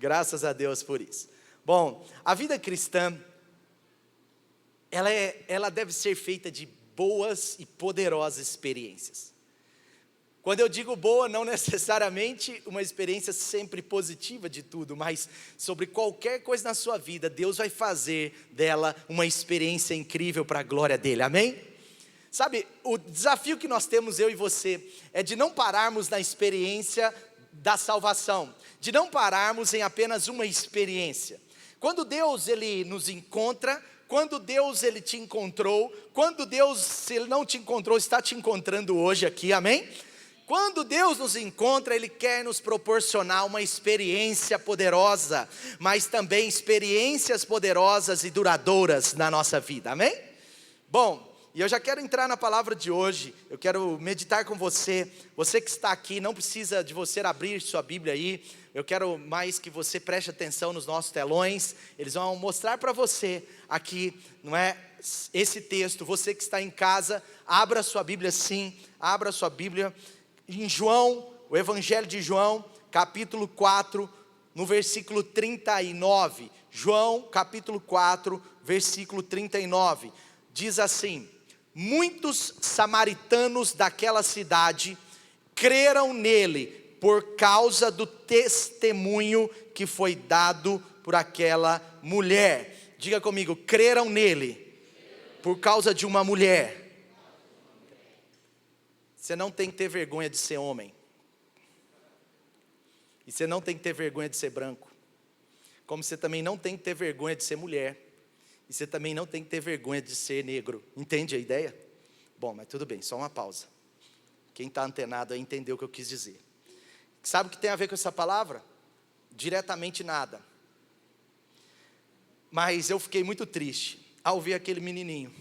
Graças a Deus por isso. Bom, a vida cristã, ela deve ser feita de boas e poderosas experiências. Quando eu digo boa, não necessariamente uma experiência sempre positiva de tudo, mas sobre qualquer coisa na sua vida, Deus vai fazer dela uma experiência incrível para a glória dele, amém? Sabe, o desafio que nós temos, eu e você, é de não pararmos na experiência da salvação, de não pararmos em apenas uma experiência. Quando Deus ele nos encontra, quando Deus ele te encontrou, quando Deus, se ele não te encontrou, está te encontrando hoje aqui, amém? Quando Deus nos encontra, Ele quer nos proporcionar uma experiência poderosa, mas também experiências poderosas e duradouras na nossa vida, amém? Bom, e eu já quero entrar na palavra de hoje, eu quero meditar com você que está aqui, não precisa de você abrir sua Bíblia aí, eu quero mais que você preste atenção nos nossos telões, eles vão mostrar para você aqui, não é, esse texto, você que está em casa, abra sua Bíblia sim, abra sua Bíblia, em João, o Evangelho de João, capítulo 4, no versículo 39, João capítulo 4, versículo 39, diz assim: muitos samaritanos daquela cidade creram nele, por causa do testemunho que foi dado por aquela mulher. Diga comigo, creram nele, por causa de uma mulher. Você não tem que ter vergonha de ser homem. E você não tem que ter vergonha de ser branco. Como você também não tem que ter vergonha de ser mulher. E você também não tem que ter vergonha de ser negro. Entende a ideia? Bom, mas tudo bem, só uma pausa. Quem está antenado aí entendeu o que eu quis dizer. Sabe o que tem a ver com essa palavra? Diretamente nada. Mas eu fiquei muito triste ao ver aquele menininho.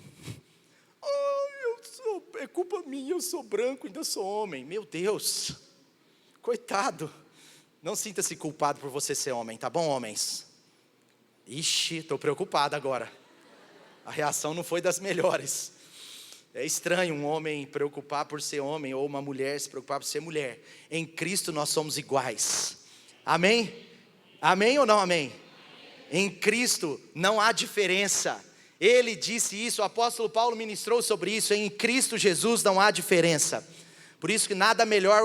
É culpa minha, eu sou branco, ainda sou homem. Meu Deus, coitado. Não sinta-se culpado por você ser homem, tá bom, homens? Ixi, estou preocupado agora. A reação não foi das melhores. É estranho um homem preocupar por ser homem, ou uma mulher se preocupar por ser mulher. Em Cristo nós somos iguais. Amém? Amém ou não amém? Em Cristo não há diferença. Ele disse isso, o apóstolo Paulo ministrou sobre isso, em Cristo Jesus não há diferença. Por isso que nada melhor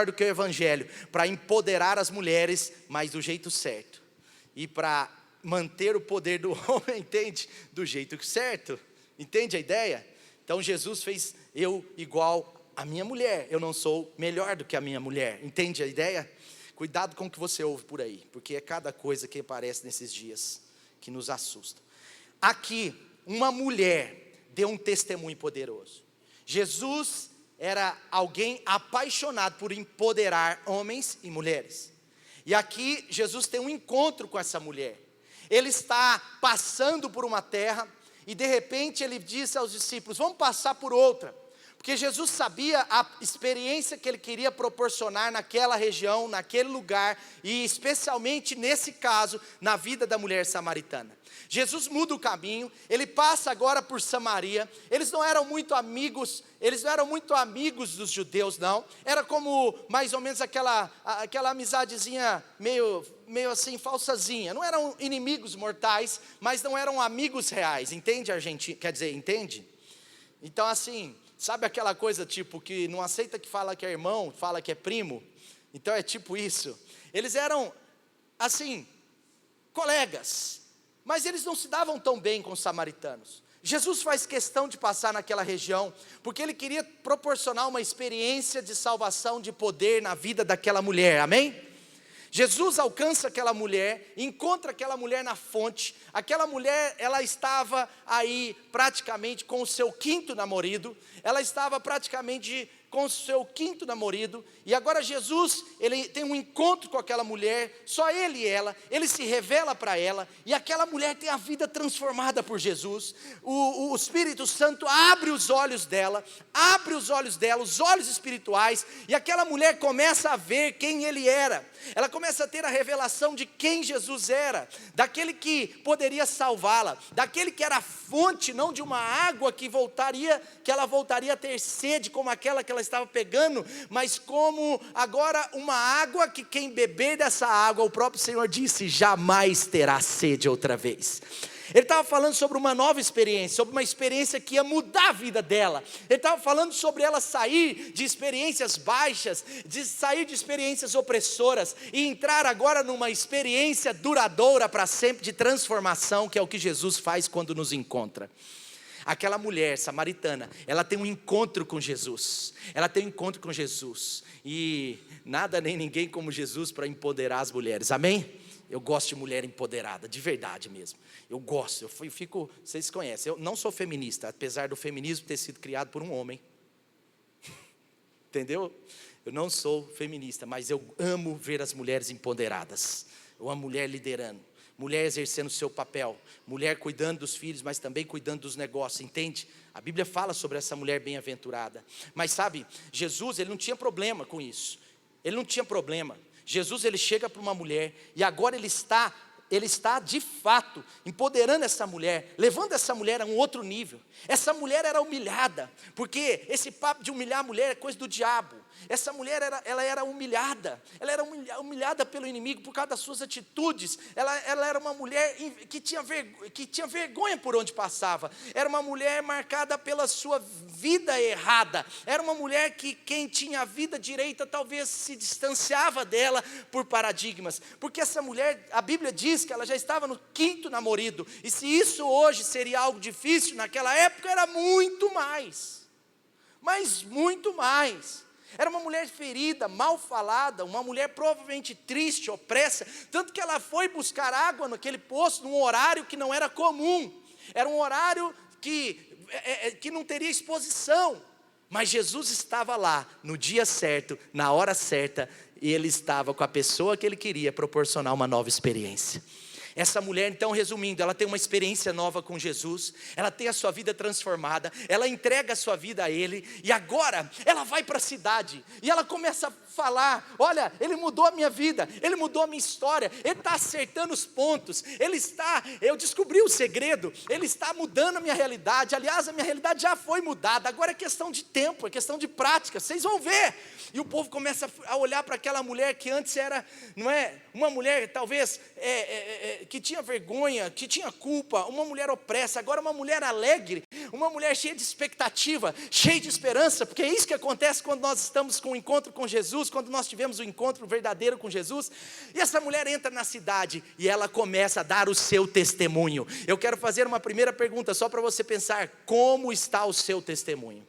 do que o Evangelho, para empoderar as mulheres, mas do jeito certo. E para manter o poder do homem, entende? Do jeito certo. Entende a ideia? Então Jesus fez eu igual a minha mulher, eu não sou melhor do que a minha mulher. Entende a ideia? Cuidado com o que você ouve por aí, porque é cada coisa que aparece nesses dias que nos assusta. Aqui, uma mulher deu um testemunho poderoso. Jesus era alguém apaixonado por empoderar homens e mulheres. E aqui, Jesus tem um encontro com essa mulher. Ele está passando por uma terra e de repente ele disse aos discípulos, vamos passar por outra. Porque Jesus sabia a experiência que ele queria proporcionar naquela região, naquele lugar, e especialmente nesse caso, na vida da mulher samaritana. Jesus muda o caminho, ele passa agora por Samaria. Eles não eram muito amigos dos judeus, não. Era como mais ou menos aquela amizadezinha meio assim, falsazinha. Não eram inimigos mortais, mas não eram amigos reais. Entende, Argentina? Quer dizer, entende? Então assim, sabe aquela coisa tipo que não aceita que fala que é irmão, fala que é primo? Então é tipo isso. Eles eram assim, colegas, mas eles não se davam tão bem com os samaritanos. Jesus faz questão de passar naquela região, porque ele queria proporcionar uma experiência de salvação, de poder na vida daquela mulher, amém? Jesus alcança aquela mulher, encontra aquela mulher na fonte. Aquela mulher, ela estava aí praticamente com o seu quinto namorado. Ela estava praticamente com o seu quinto namorado. E agora Jesus, ele tem um encontro com aquela mulher, só ele e ela. Ele se revela para ela. E aquela mulher tem a vida transformada por Jesus. O Espírito Santo abre os olhos dela, os olhos espirituais. E aquela mulher começa a ver quem ele era. Ela começa a ter a revelação de quem Jesus era, daquele que poderia salvá-la, daquele que era a fonte, não de uma água que ela voltaria a ter sede como aquela que ela estava pegando, mas como agora uma água que quem beber dessa água, o próprio Senhor disse, jamais terá sede outra vez. Ele estava falando sobre uma nova experiência, sobre uma experiência que ia mudar a vida dela. Ele estava falando sobre ela sair de experiências baixas, de sair de experiências opressoras e entrar agora numa experiência duradoura para sempre de transformação, que é o que Jesus faz quando nos encontra. Aquela mulher samaritana, ela tem um encontro com Jesus. Ela tem um encontro com Jesus. E nada nem ninguém como Jesus para empoderar as mulheres, amém? Eu gosto de mulher empoderada, de verdade mesmo. Eu gosto, eu fico, vocês conhecem, eu não sou feminista, apesar do feminismo ter sido criado por um homem. Entendeu? Eu não sou feminista, mas eu amo ver as mulheres empoderadas. Eu amo mulher liderando, mulher exercendo o seu papel, mulher cuidando dos filhos, mas também cuidando dos negócios, entende? A Bíblia fala sobre essa mulher bem-aventurada. Mas sabe, Jesus, ele não tinha problema com isso. Ele não tinha problema. Jesus, ele chega para uma mulher e agora ele está de fato empoderando essa mulher, levando essa mulher a um outro nível. Essa mulher era humilhada, porque esse papo de humilhar a mulher é coisa do diabo. Essa mulher ela era humilhada, ela era humilhada pelo inimigo por causa das suas atitudes. Ela era uma mulher que tinha vergonha por onde passava. Era uma mulher marcada pela sua vida errada. Era uma mulher que quem tinha a vida direita talvez se distanciava dela por paradigmas. Porque essa mulher, a Bíblia diz que ela já estava no 5º namorado. E se isso hoje seria algo difícil, naquela época era muito mais. Mas muito mais. Era uma mulher ferida, mal falada, uma mulher provavelmente triste, opressa, tanto que ela foi buscar água naquele poço num horário que não era comum. Era um horário que não teria exposição. Mas Jesus estava lá, no dia certo, na hora certa, e ele estava com a pessoa que ele queria proporcionar uma nova experiência. Essa mulher, então, resumindo, ela tem uma experiência nova com Jesus, ela tem a sua vida transformada, ela entrega a sua vida a Ele, e agora ela vai para a cidade, e ela começa a falar, olha, Ele mudou a minha vida, Ele mudou a minha história, Ele está acertando os pontos, eu descobri o segredo, Ele está mudando a minha realidade. Aliás, a minha realidade já foi mudada, agora é questão de tempo, é questão de prática, vocês vão ver. E o povo começa a olhar para aquela mulher que antes era, não é, uma mulher talvez que tinha vergonha, que tinha culpa, uma mulher opressa, agora uma mulher alegre, uma mulher cheia de expectativa, cheia de esperança, porque é isso que acontece quando nós estamos com o encontro com Jesus, quando nós tivemos o encontro verdadeiro com Jesus. E essa mulher entra na cidade e ela começa a dar o seu testemunho. Eu quero fazer uma primeira pergunta só para você pensar, como está o seu testemunho?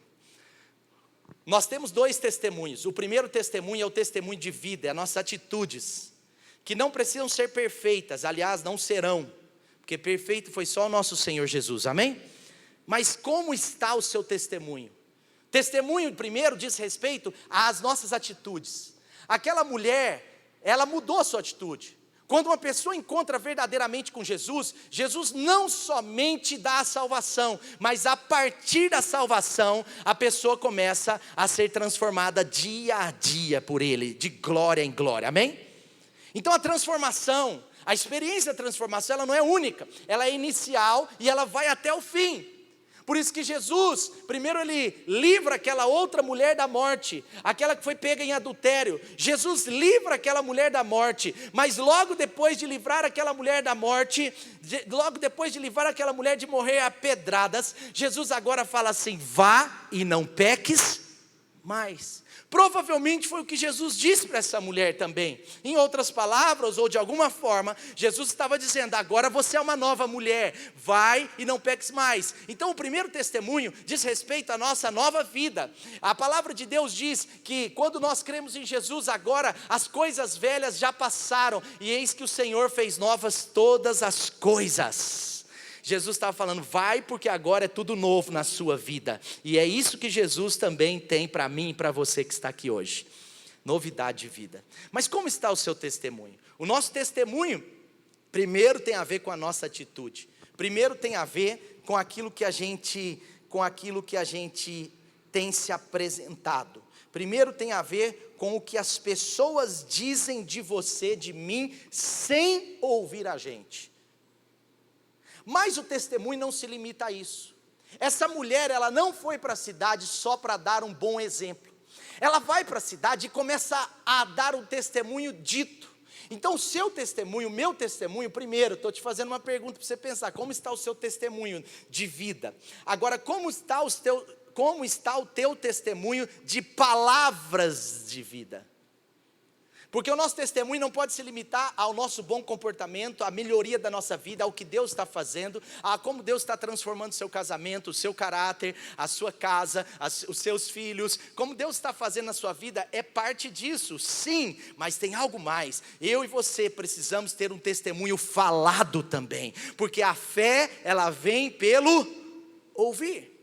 Nós temos 2 testemunhos. O primeiro testemunho é o testemunho de vida, é as nossas atitudes, que não precisam ser perfeitas, aliás, não serão, porque perfeito foi só o nosso Senhor Jesus, amém? Mas como está o seu testemunho? Testemunho, primeiro, diz respeito às nossas atitudes. Aquela mulher, ela mudou a sua atitude. Quando uma pessoa encontra verdadeiramente com Jesus, Jesus não somente dá a salvação, mas a partir da salvação, a pessoa começa a ser transformada dia a dia por Ele, de glória em glória, amém? Então a transformação, a experiência da transformação, ela não é única, ela é inicial e ela vai até o fim. Por isso que Jesus, primeiro ele livra aquela outra mulher da morte, aquela que foi pega em adultério. Jesus livra aquela mulher da morte, mas logo depois de livrar aquela mulher da morte, logo depois de livrar aquela mulher de morrer a pedradas, Jesus agora fala assim, vá e não peques mais. Provavelmente foi o que Jesus disse para essa mulher também. Em outras palavras, ou de alguma forma, Jesus estava dizendo, agora você é uma nova mulher, vai e não peques mais. Então o primeiro testemunho diz respeito à nossa nova vida. A palavra de Deus diz que quando nós cremos em Jesus, agora as coisas velhas já passaram, e eis que o Senhor fez novas todas as coisas. Jesus estava falando, vai porque agora é tudo novo na sua vida. E é isso que Jesus também tem para mim e para você que está aqui hoje. Novidade de vida. Mas como está o seu testemunho? O nosso testemunho, primeiro tem a ver com a nossa atitude. Primeiro tem a ver com aquilo que a gente tem se apresentado. Primeiro tem a ver com o que as pessoas dizem de você, de mim, sem ouvir a gente. Mas o testemunho não se limita a isso. Essa mulher, ela não foi para a cidade só para dar um bom exemplo. Ela vai para a cidade e começa a dar um testemunho dito. Então o seu testemunho, o meu testemunho, primeiro, estou te fazendo uma pergunta para você pensar, como está o seu testemunho de vida? Agora, como está o teu testemunho de palavras de vida? Porque o nosso testemunho não pode se limitar ao nosso bom comportamento, à melhoria da nossa vida, ao que Deus está fazendo, a como Deus está transformando o seu casamento, o seu caráter, a sua casa, os seus filhos. Como Deus está fazendo na sua vida é parte disso, sim, mas tem algo mais. Eu e você precisamos ter um testemunho falado também, porque a fé, ela vem pelo ouvir.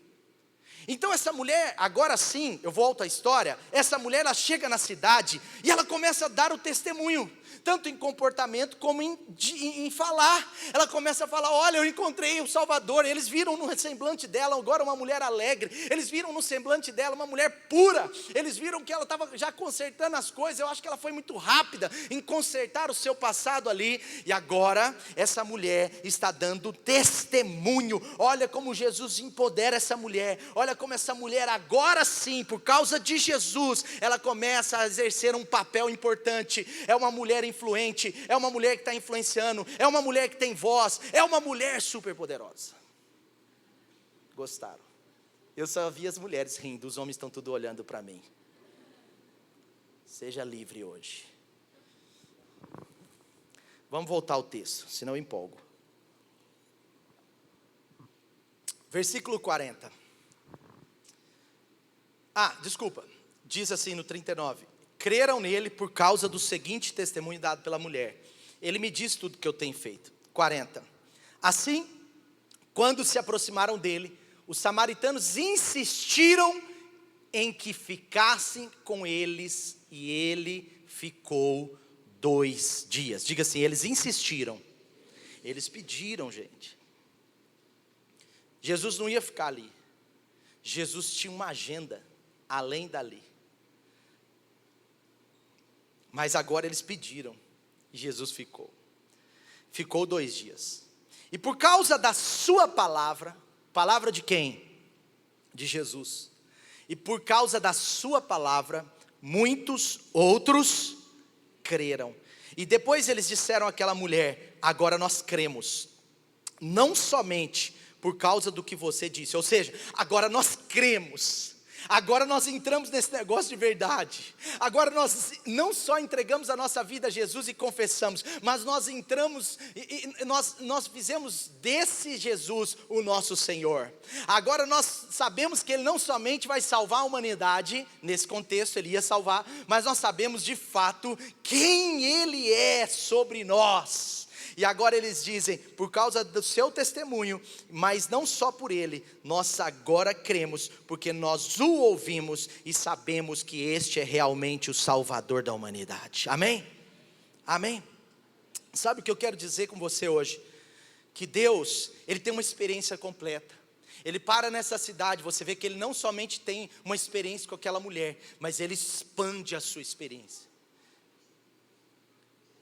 Então essa mulher, agora sim, eu volto à história, essa mulher ela chega na cidade e ela começa a dar o testemunho, tanto em comportamento como em falar. Ela começa a falar, olha, eu encontrei o Salvador. Eles viram no semblante dela agora uma mulher alegre, eles viram no semblante dela uma mulher pura, eles viram que ela estava já consertando as coisas. Eu acho que ela foi muito rápida em consertar o seu passado ali, e agora essa mulher está dando testemunho. Olha como Jesus empodera essa mulher, olha como essa mulher agora sim, por causa de Jesus, ela começa a exercer um papel importante. É uma mulher influente, é uma mulher que está influenciando, é uma mulher que tem voz, é uma mulher super poderosa. Gostaram? Eu só vi as mulheres rindo, os homens estão tudo olhando para mim. Seja livre hoje. Vamos voltar ao texto, senão eu empolgo. Versículo 40. Diz assim no 39. Creram nele por causa do seguinte testemunho dado pela mulher. Ele me disse tudo que eu tenho feito. 40. Assim, quando se aproximaram dele, os samaritanos insistiram em que ficassem com eles, e ele ficou 2 dias. Diga assim, eles insistiram. Eles pediram, gente. Jesus não ia ficar ali. Jesus tinha uma agenda além dali. Mas agora eles pediram, e Jesus ficou. Ficou 2 dias. E por causa da sua palavra, palavra de quem? De Jesus. E por causa da sua palavra, muitos outros creram. E depois eles disseram àquela mulher, agora nós cremos. Não somente por causa do que você disse, ou seja, agora nós cremos. Agora nós entramos nesse negócio de verdade. Agora nós não só entregamos a nossa vida a Jesus e confessamos, mas nós entramos e nós fizemos desse Jesus o nosso Senhor. Agora nós sabemos que Ele não somente vai salvar a humanidade, nesse contexto Ele ia salvar, mas nós sabemos de fato quem Ele é sobre nós. E agora eles dizem, por causa do seu testemunho, mas não só por ele, nós agora cremos, porque nós o ouvimos e sabemos que este é realmente o Salvador da humanidade. Amém? Amém? Sabe o que eu quero dizer com você hoje? Que Deus, Ele tem uma experiência completa. Ele para nessa cidade, você vê que Ele não somente tem uma experiência com aquela mulher, mas Ele expande a sua experiência.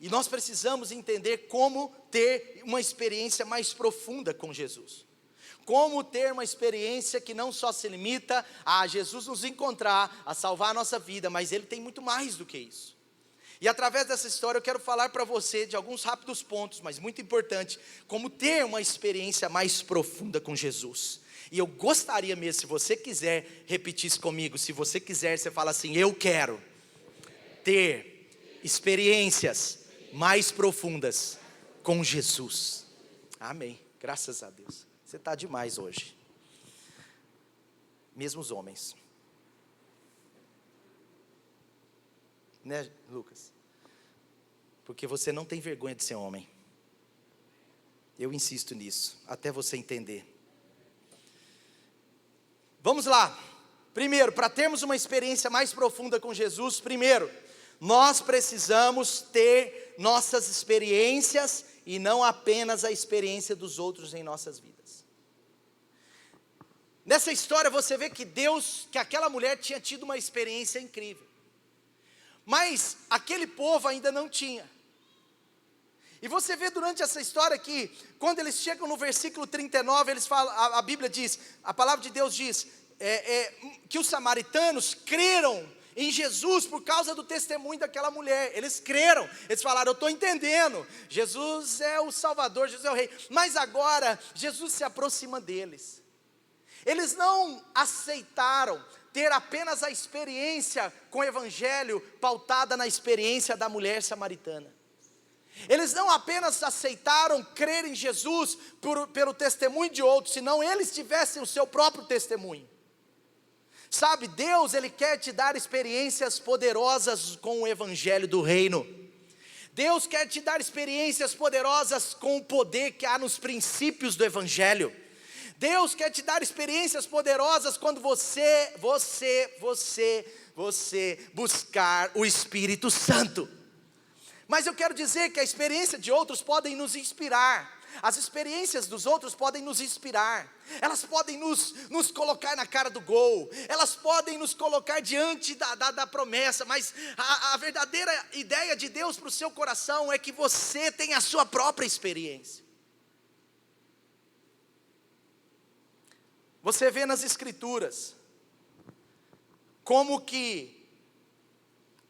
E nós precisamos entender como ter uma experiência mais profunda com Jesus. Como ter uma experiência que não só se limita a Jesus nos encontrar, a salvar a nossa vida, mas Ele tem muito mais do que isso. E através dessa história eu quero falar para você de alguns rápidos pontos, mas muito importante, como ter uma experiência mais profunda com Jesus. E eu gostaria mesmo, se você quiser repetir isso comigo, se você quiser, você fala assim, eu quero ter experiências mais profundas com Jesus. Amém, graças a Deus. Você está demais hoje. Mesmo os homens. Né, Lucas? Porque você não tem vergonha de ser homem. Eu insisto nisso, até você entender. Vamos lá. Primeiro, para termos uma experiência mais profunda com Jesus, primeiro, nós precisamos ter nossas experiências e não apenas a experiência dos outros em nossas vidas. Nessa história você vê que aquela mulher tinha tido uma experiência incrível. Mas aquele povo ainda não tinha. E você vê durante essa história que, quando eles chegam no versículo 39, eles falam, a Bíblia diz, a palavra de Deus diz, que os samaritanos creram em Jesus por causa do testemunho daquela mulher. Eles creram, eles falaram: eu estou entendendo, Jesus é o Salvador, Jesus é o Rei. Mas agora Jesus se aproxima deles. Eles não aceitaram ter apenas a experiência com o Evangelho pautada na experiência da mulher samaritana. Eles não apenas aceitaram crer em Jesus pelo testemunho de outros, senão eles tivessem o seu próprio testemunho. Sabe, Deus, Ele quer te dar experiências poderosas com o Evangelho do Reino. Deus quer te dar experiências poderosas com o poder que há nos princípios do Evangelho. Deus quer te dar experiências poderosas quando você buscar o Espírito Santo. Mas eu quero dizer que a experiência de outros podem nos inspirar. As experiências dos outros podem nos inspirar. Elas podem nos colocar na cara do gol. Elas podem nos colocar diante da promessa. Mas a verdadeira ideia de Deus para o seu coração é que você tenha a sua própria experiência. Você vê nas Escrituras como que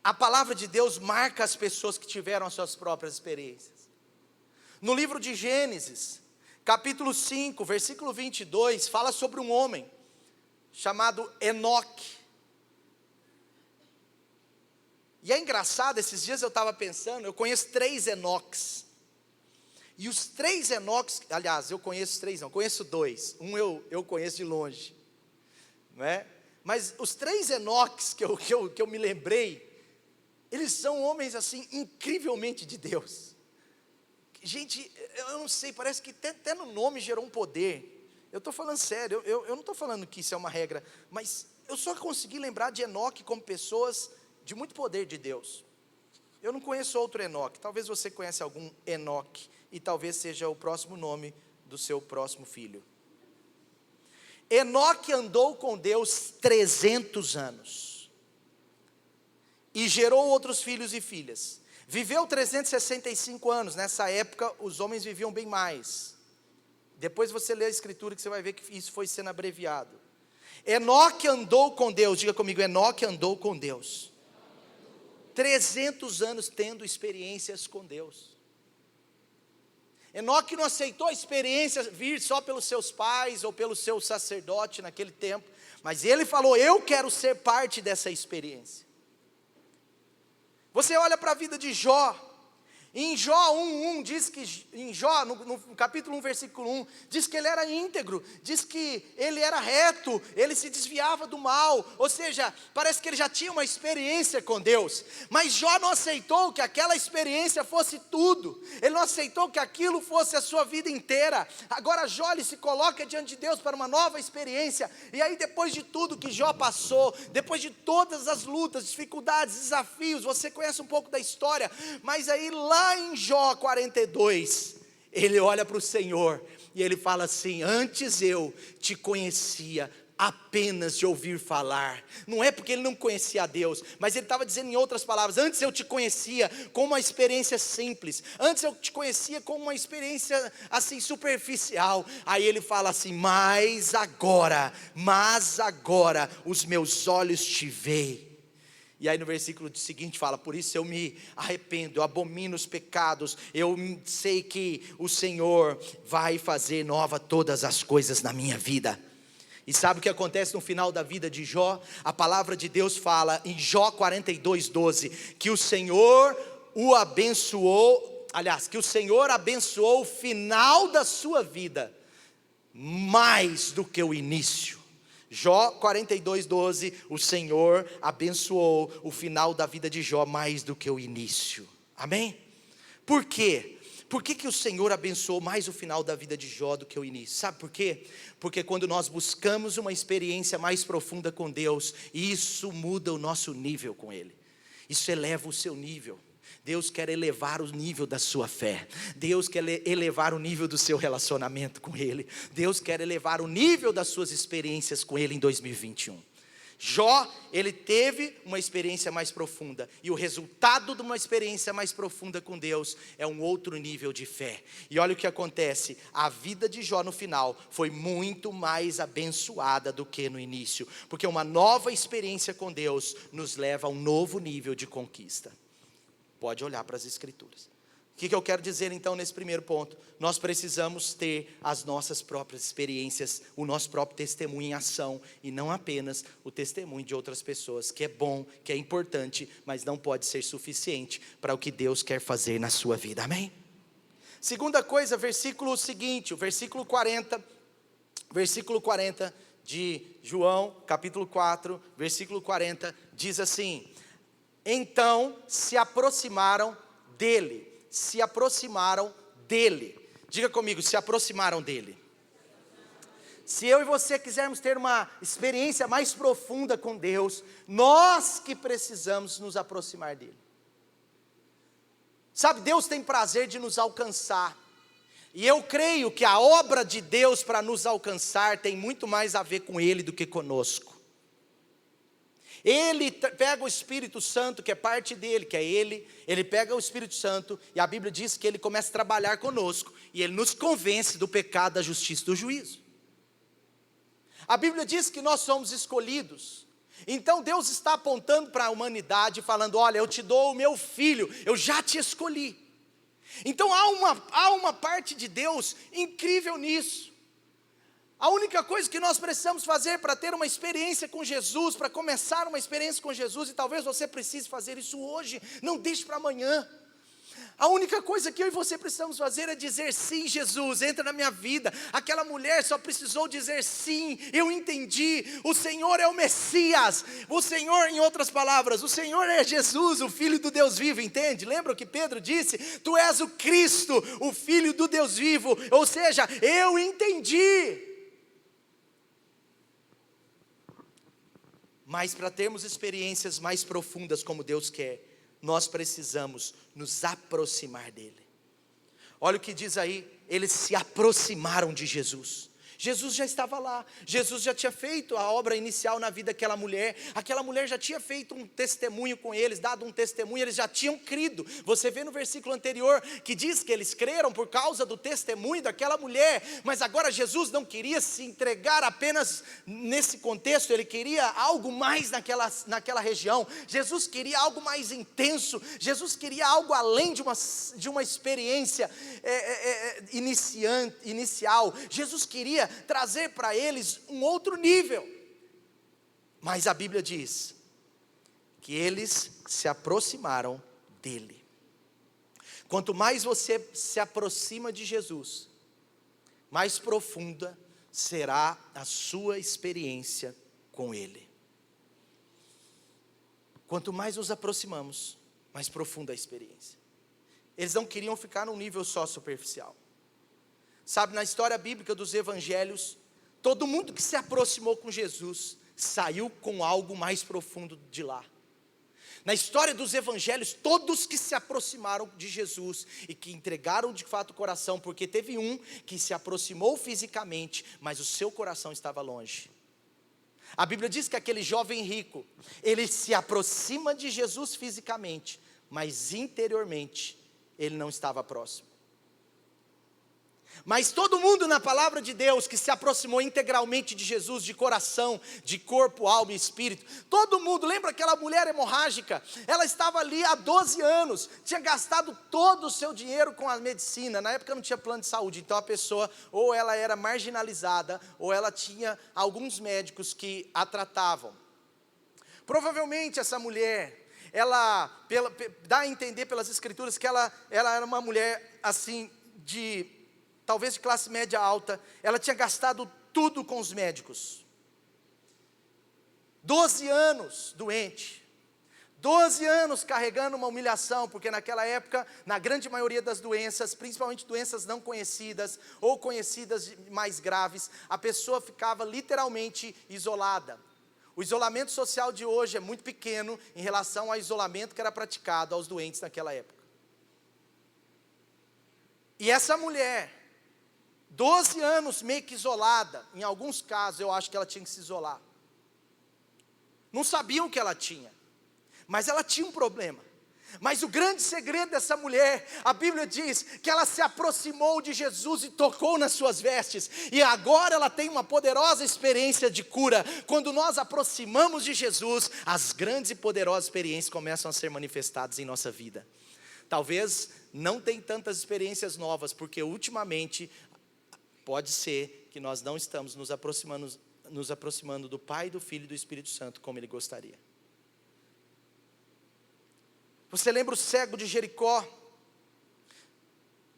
a palavra de Deus marca as pessoas que tiveram as suas próprias experiências. No livro de Gênesis, capítulo 5, versículo 22, fala sobre um homem chamado Enoque. E é engraçado, esses dias eu estava pensando, eu conheço 3 Enoques. E os 3 Enoques, aliás, eu conheço 3 não, conheço 2. Um eu conheço de longe, não é? Mas os 3 Enoques que eu me lembrei, eles são homens assim, incrivelmente de Deus. Gente, eu não sei, parece que até no nome gerou um poder. Eu estou falando sério, eu não estou falando que isso é uma regra, mas eu só consegui lembrar de Enoque como pessoas de muito poder de Deus. Eu não conheço outro Enoque, talvez você conheça algum Enoque, e talvez seja o próximo nome do seu próximo filho. Enoque andou com Deus 300 anos. E gerou outros filhos e filhas. Viveu 365 anos, nessa época os homens viviam bem mais. Depois você lê a Escritura que você vai ver que isso foi sendo abreviado. Enoque andou com Deus, diga comigo, Enoque andou com Deus. 300 anos tendo experiências com Deus. Enoque não aceitou a experiência vir só pelos seus pais ou pelo seu sacerdote naquele tempo, mas ele falou: eu quero ser parte dessa experiência. Você olha para a vida de Jó, em Jó 1:1 diz que, em Jó, no capítulo 1, versículo 1, diz que ele era íntegro, diz que ele era reto, ele se desviava do mal, ou seja, parece que ele já tinha uma experiência com Deus, mas Jó não aceitou que aquela experiência fosse tudo, ele não aceitou que aquilo fosse a sua vida inteira. Agora Jó, ele se coloca diante de Deus para uma nova experiência, e aí depois de tudo que Jó passou, depois de todas as lutas, dificuldades, desafios, você conhece um pouco da história, mas aí lá em Jó 42, ele olha para o Senhor e ele fala assim: antes eu te conhecia apenas de ouvir falar. Não é porque ele não conhecia a Deus, mas ele estava dizendo em outras palavras: antes eu te conhecia com uma experiência simples, antes eu te conhecia com uma experiência assim superficial. Aí ele fala assim: mas agora os meus olhos te veem. E aí no versículo seguinte fala: por isso eu me arrependo, eu abomino os pecados, eu sei que o Senhor vai fazer nova todas as coisas na minha vida. E sabe o que acontece no final da vida de Jó? A palavra de Deus fala em Jó 42:12, que o Senhor o abençoou, aliás, que o Senhor abençoou o final da sua vida, mais do que o início. Jó 42:12, o Senhor abençoou o final da vida de Jó mais do que o início. Amém? Por quê? Por que o Senhor abençoou mais o final da vida de Jó do que o início? Sabe por quê? Porque quando nós buscamos uma experiência mais profunda com Deus, isso muda o nosso nível com Ele. Isso eleva o seu nível. Deus quer elevar o nível da sua fé. Deus quer elevar o nível do seu relacionamento com Ele. Deus quer elevar o nível das suas experiências com Ele em 2021. Jó, ele teve uma experiência mais profunda, e o resultado de uma experiência mais profunda com Deus é um outro nível de fé. E olha o que acontece, a vida de Jó no final foi muito mais abençoada do que no início, porque uma nova experiência com Deus nos leva a um novo nível de conquista. Pode olhar para as Escrituras. O que eu quero dizer então nesse primeiro ponto? Nós precisamos ter as nossas próprias experiências, o nosso próprio testemunho em ação, e não apenas o testemunho de outras pessoas, que é bom, que é importante, mas não pode ser suficiente para o que Deus quer fazer na sua vida, amém? Segunda coisa, versículo seguinte, o versículo 40 de João, capítulo 4, versículo 40, diz assim: então se aproximaram dele. Diga comigo, se aproximaram dele. Se eu e você quisermos ter uma experiência mais profunda com Deus, nós que precisamos nos aproximar dele. Sabe, Deus tem prazer de nos alcançar, e eu creio que a obra de Deus para nos alcançar tem muito mais a ver com Ele do que conosco. Ele pega o Espírito Santo, que é parte dele, que é ele pega o Espírito Santo, e a Bíblia diz que ele começa a trabalhar conosco, e ele nos convence do pecado, da justiça e do juízo. A Bíblia diz que nós somos escolhidos, então Deus está apontando para a humanidade, falando: olha, eu te dou o meu filho, eu já te escolhi. Então há uma parte de Deus incrível nisso. A única coisa que nós precisamos fazer para ter uma experiência com Jesus, para começar uma experiência com Jesus, e talvez você precise fazer isso hoje, não deixe para amanhã. A única coisa que eu e você precisamos fazer é dizer: sim, Jesus, entra na minha vida. Aquela mulher só precisou dizer: sim, eu entendi, o Senhor é o Messias. O Senhor, em outras palavras, o Senhor é Jesus, o Filho do Deus vivo, entende? Lembra o que Pedro disse? Tu és o Cristo, o Filho do Deus vivo. Ou seja, eu entendi. Mas para termos experiências mais profundas como Deus quer, nós precisamos nos aproximar dele. Olha o que diz aí: eles se aproximaram de Jesus. Jesus já estava lá, Jesus já tinha feito a obra inicial na vida daquela mulher, aquela mulher já tinha feito um testemunho com eles, dado um testemunho, eles já tinham crido. Você vê no versículo anterior, que diz que eles creram por causa do testemunho daquela mulher, mas agora Jesus não queria se entregar apenas nesse contexto, ele queria algo mais naquela região, Jesus queria algo mais intenso, Jesus queria algo além de uma experiência inicial, Jesus queria trazer para eles um outro nível. Mas a Bíblia diz que eles se aproximaram dele. Quanto mais você se aproxima de Jesus, mais profunda será a sua experiência com ele. Quanto mais nos aproximamos, mais profunda a experiência. Eles não queriam ficar num nível só superficial. Sabe, na história bíblica dos evangelhos, todo mundo que se aproximou com Jesus, saiu com algo mais profundo de lá. Na história dos evangelhos, todos que se aproximaram de Jesus, e que entregaram de fato o coração, porque teve um que se aproximou fisicamente, mas o seu coração estava longe. A Bíblia diz que aquele jovem rico, ele se aproxima de Jesus fisicamente, mas interiormente, ele não estava próximo. Mas todo mundo na palavra de Deus que se aproximou integralmente de Jesus, de coração, de corpo, alma e espírito, todo mundo, lembra aquela mulher hemorrágica? Ela estava ali há 12 anos, tinha gastado todo o seu dinheiro com a medicina, na época não tinha plano de saúde, então a pessoa, ou ela era marginalizada, ou ela tinha alguns médicos que a tratavam. Provavelmente essa mulher, ela dá a entender pelas escrituras que ela era uma mulher assim, talvez de classe média alta. Ela tinha gastado tudo com os médicos. 12 anos doente. 12 anos carregando uma humilhação, porque naquela época, na grande maioria das doenças, principalmente doenças não conhecidas, ou conhecidas mais graves, a pessoa ficava literalmente isolada. O isolamento social de hoje é muito pequeno em relação ao isolamento que era praticado aos doentes naquela época. E essa mulher, 12 anos meio que isolada, em alguns casos eu acho que ela tinha que se isolar. não sabiam o que ela tinha, mas ela tinha um problema. Mas o grande segredo dessa mulher, a Bíblia diz que ela se aproximou de Jesus e tocou nas suas vestes, e agora ela tem uma poderosa experiência de cura. Quando nós aproximamos de Jesus, as grandes e poderosas experiências começam a ser manifestadas em nossa vida. Talvez não tenha tantas experiências novas, porque ultimamente pode ser que nós não estamos nos aproximando do Pai, do Filho e do Espírito Santo como Ele gostaria. Você lembra o cego de Jericó?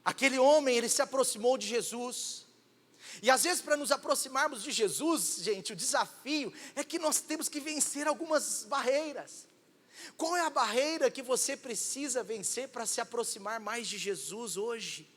Aquele homem, ele se aproximou de Jesus. E às vezes para nos aproximarmos de Jesus, gente, o desafio é que nós temos que vencer algumas barreiras. Qual é a barreira que você precisa vencer para se aproximar mais de Jesus hoje?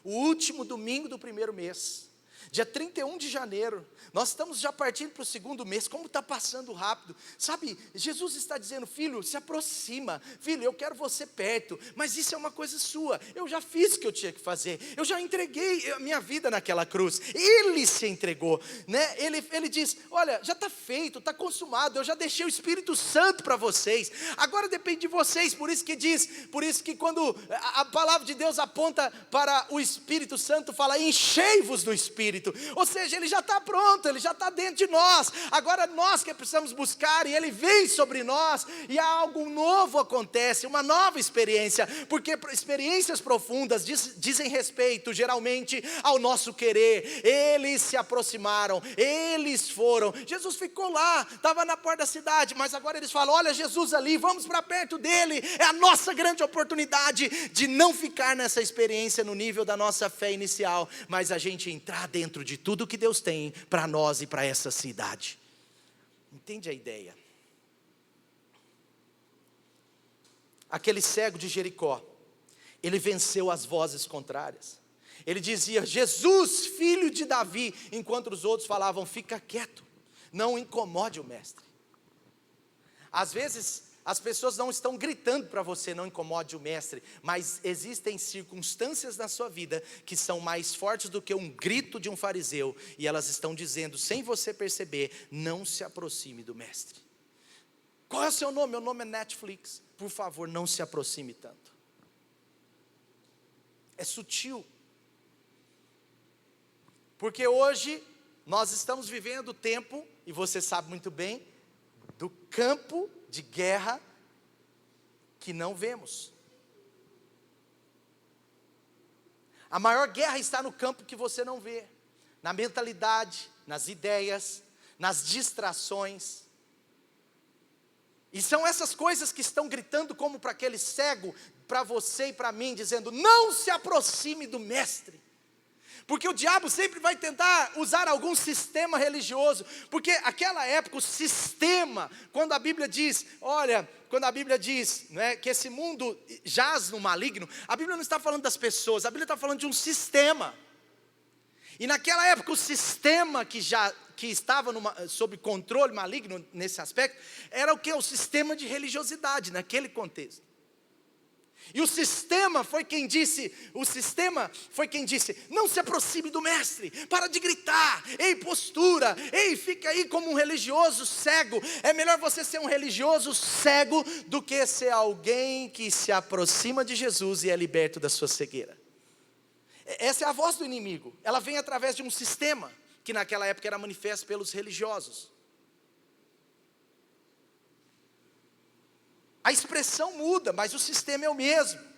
O último domingo do primeiro mês, dia 31 de janeiro, nós estamos já partindo para o segundo mês. Como está passando rápido, sabe? Jesus está dizendo: filho, se aproxima, filho, eu quero você perto, mas isso é uma coisa sua, eu já fiz o que eu tinha que fazer, eu já entreguei a minha vida naquela cruz, Ele se entregou, né? Ele diz: olha, já está feito, está consumado, eu já deixei o Espírito Santo para vocês, agora depende de vocês. Por isso que quando a palavra de Deus aponta para o Espírito Santo, fala: enchei-vos do Espírito, ou seja, Ele já está pronto, Ele já está dentro de nós, agora nós que precisamos buscar, e Ele vem sobre nós, e algo novo acontece, uma nova experiência, porque experiências profundas dizem respeito geralmente ao nosso querer. Eles se aproximaram, eles foram, Jesus ficou lá, estava na porta da cidade, mas agora eles falam: olha Jesus ali, vamos para perto dele. É a nossa grande oportunidade de não ficar nessa experiência no nível da nossa fé inicial, mas a gente entrar dentro de tudo que Deus tem para nós e para essa cidade. Entende a ideia? Aquele cego de Jericó, ele venceu as vozes contrárias. Ele dizia: Jesus, filho de Davi, enquanto os outros falavam: fica quieto, não incomode o mestre. Às vezes as pessoas não estão gritando para você: não incomode o mestre, mas existem circunstâncias na sua vida que são mais fortes do que um grito de um fariseu, e elas estão dizendo, sem você perceber: não se aproxime do mestre. Qual é o seu nome? Meu nome é Netflix. Por favor, não se aproxime tanto. É sutil, porque hoje nós estamos vivendo o tempo, e você sabe muito bem, do campo de guerra que não vemos. A maior guerra está no campo que você não vê, na mentalidade, nas ideias, nas distrações. E são essas coisas que estão gritando como para aquele cego, para você e para mim, dizendo: não se aproxime do mestre. Porque o diabo sempre vai tentar usar algum sistema religioso, porque aquela época o sistema, quando a Bíblia diz, né, que esse mundo jaz no maligno, a Bíblia não está falando das pessoas, a Bíblia está falando de um sistema. E naquela época o sistema que estava sob controle maligno nesse aspecto, era o que? O sistema de religiosidade naquele contexto. E o sistema foi quem disse, não se aproxime do mestre, para de gritar, ei postura, ei fica aí como um religioso cego. É melhor você ser um religioso cego do que ser alguém que se aproxima de Jesus e é liberto da sua cegueira. Essa é a voz do inimigo, ela vem através de um sistema, que naquela época era manifesto pelos religiosos. A expressão muda, mas o sistema é o mesmo.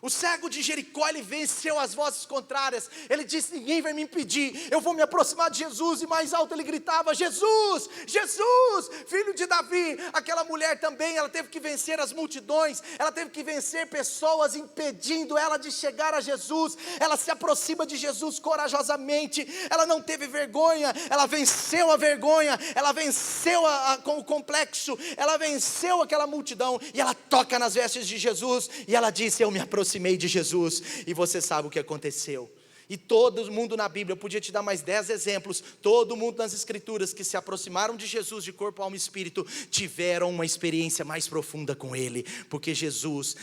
O cego de Jericó, ele venceu as vozes contrárias. Ele disse: ninguém vai me impedir, eu vou me aproximar de Jesus. E mais alto ele gritava: Jesus, Jesus, filho de Davi. Aquela mulher também, ela teve que vencer as multidões, ela teve que vencer pessoas impedindo ela de chegar a Jesus. Ela se aproxima de Jesus corajosamente, ela não teve vergonha, ela venceu a vergonha, ela venceu com o complexo, ela venceu aquela multidão, e ela toca nas vestes de Jesus, e ela disse: eu me aproximei de Jesus. E você sabe o que aconteceu. E todo mundo na Bíblia, eu podia te dar mais 10 exemplos, todo mundo nas escrituras que se aproximaram de Jesus de corpo, alma e espírito, tiveram uma experiência mais profunda com Ele, porque Jesus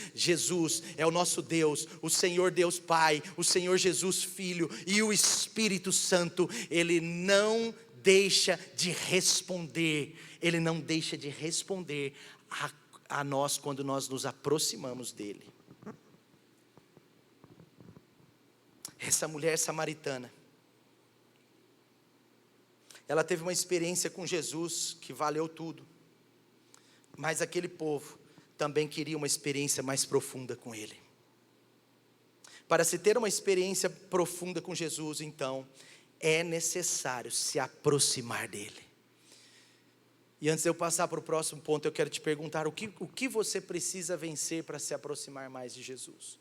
é o nosso Deus, o Senhor Deus Pai, o Senhor Jesus Filho e o Espírito Santo. Ele não deixa de responder. Ele não deixa de responder a nós quando nós nos aproximamos dele. Essa mulher samaritana, ela teve uma experiência com Jesus que valeu tudo. Mas aquele povo também queria uma experiência mais profunda com ele. Para se ter uma experiência profunda com Jesus, então, é necessário se aproximar dele. E antes de eu passar para o próximo ponto, eu quero te perguntar, o que você precisa vencer para se aproximar mais de Jesus?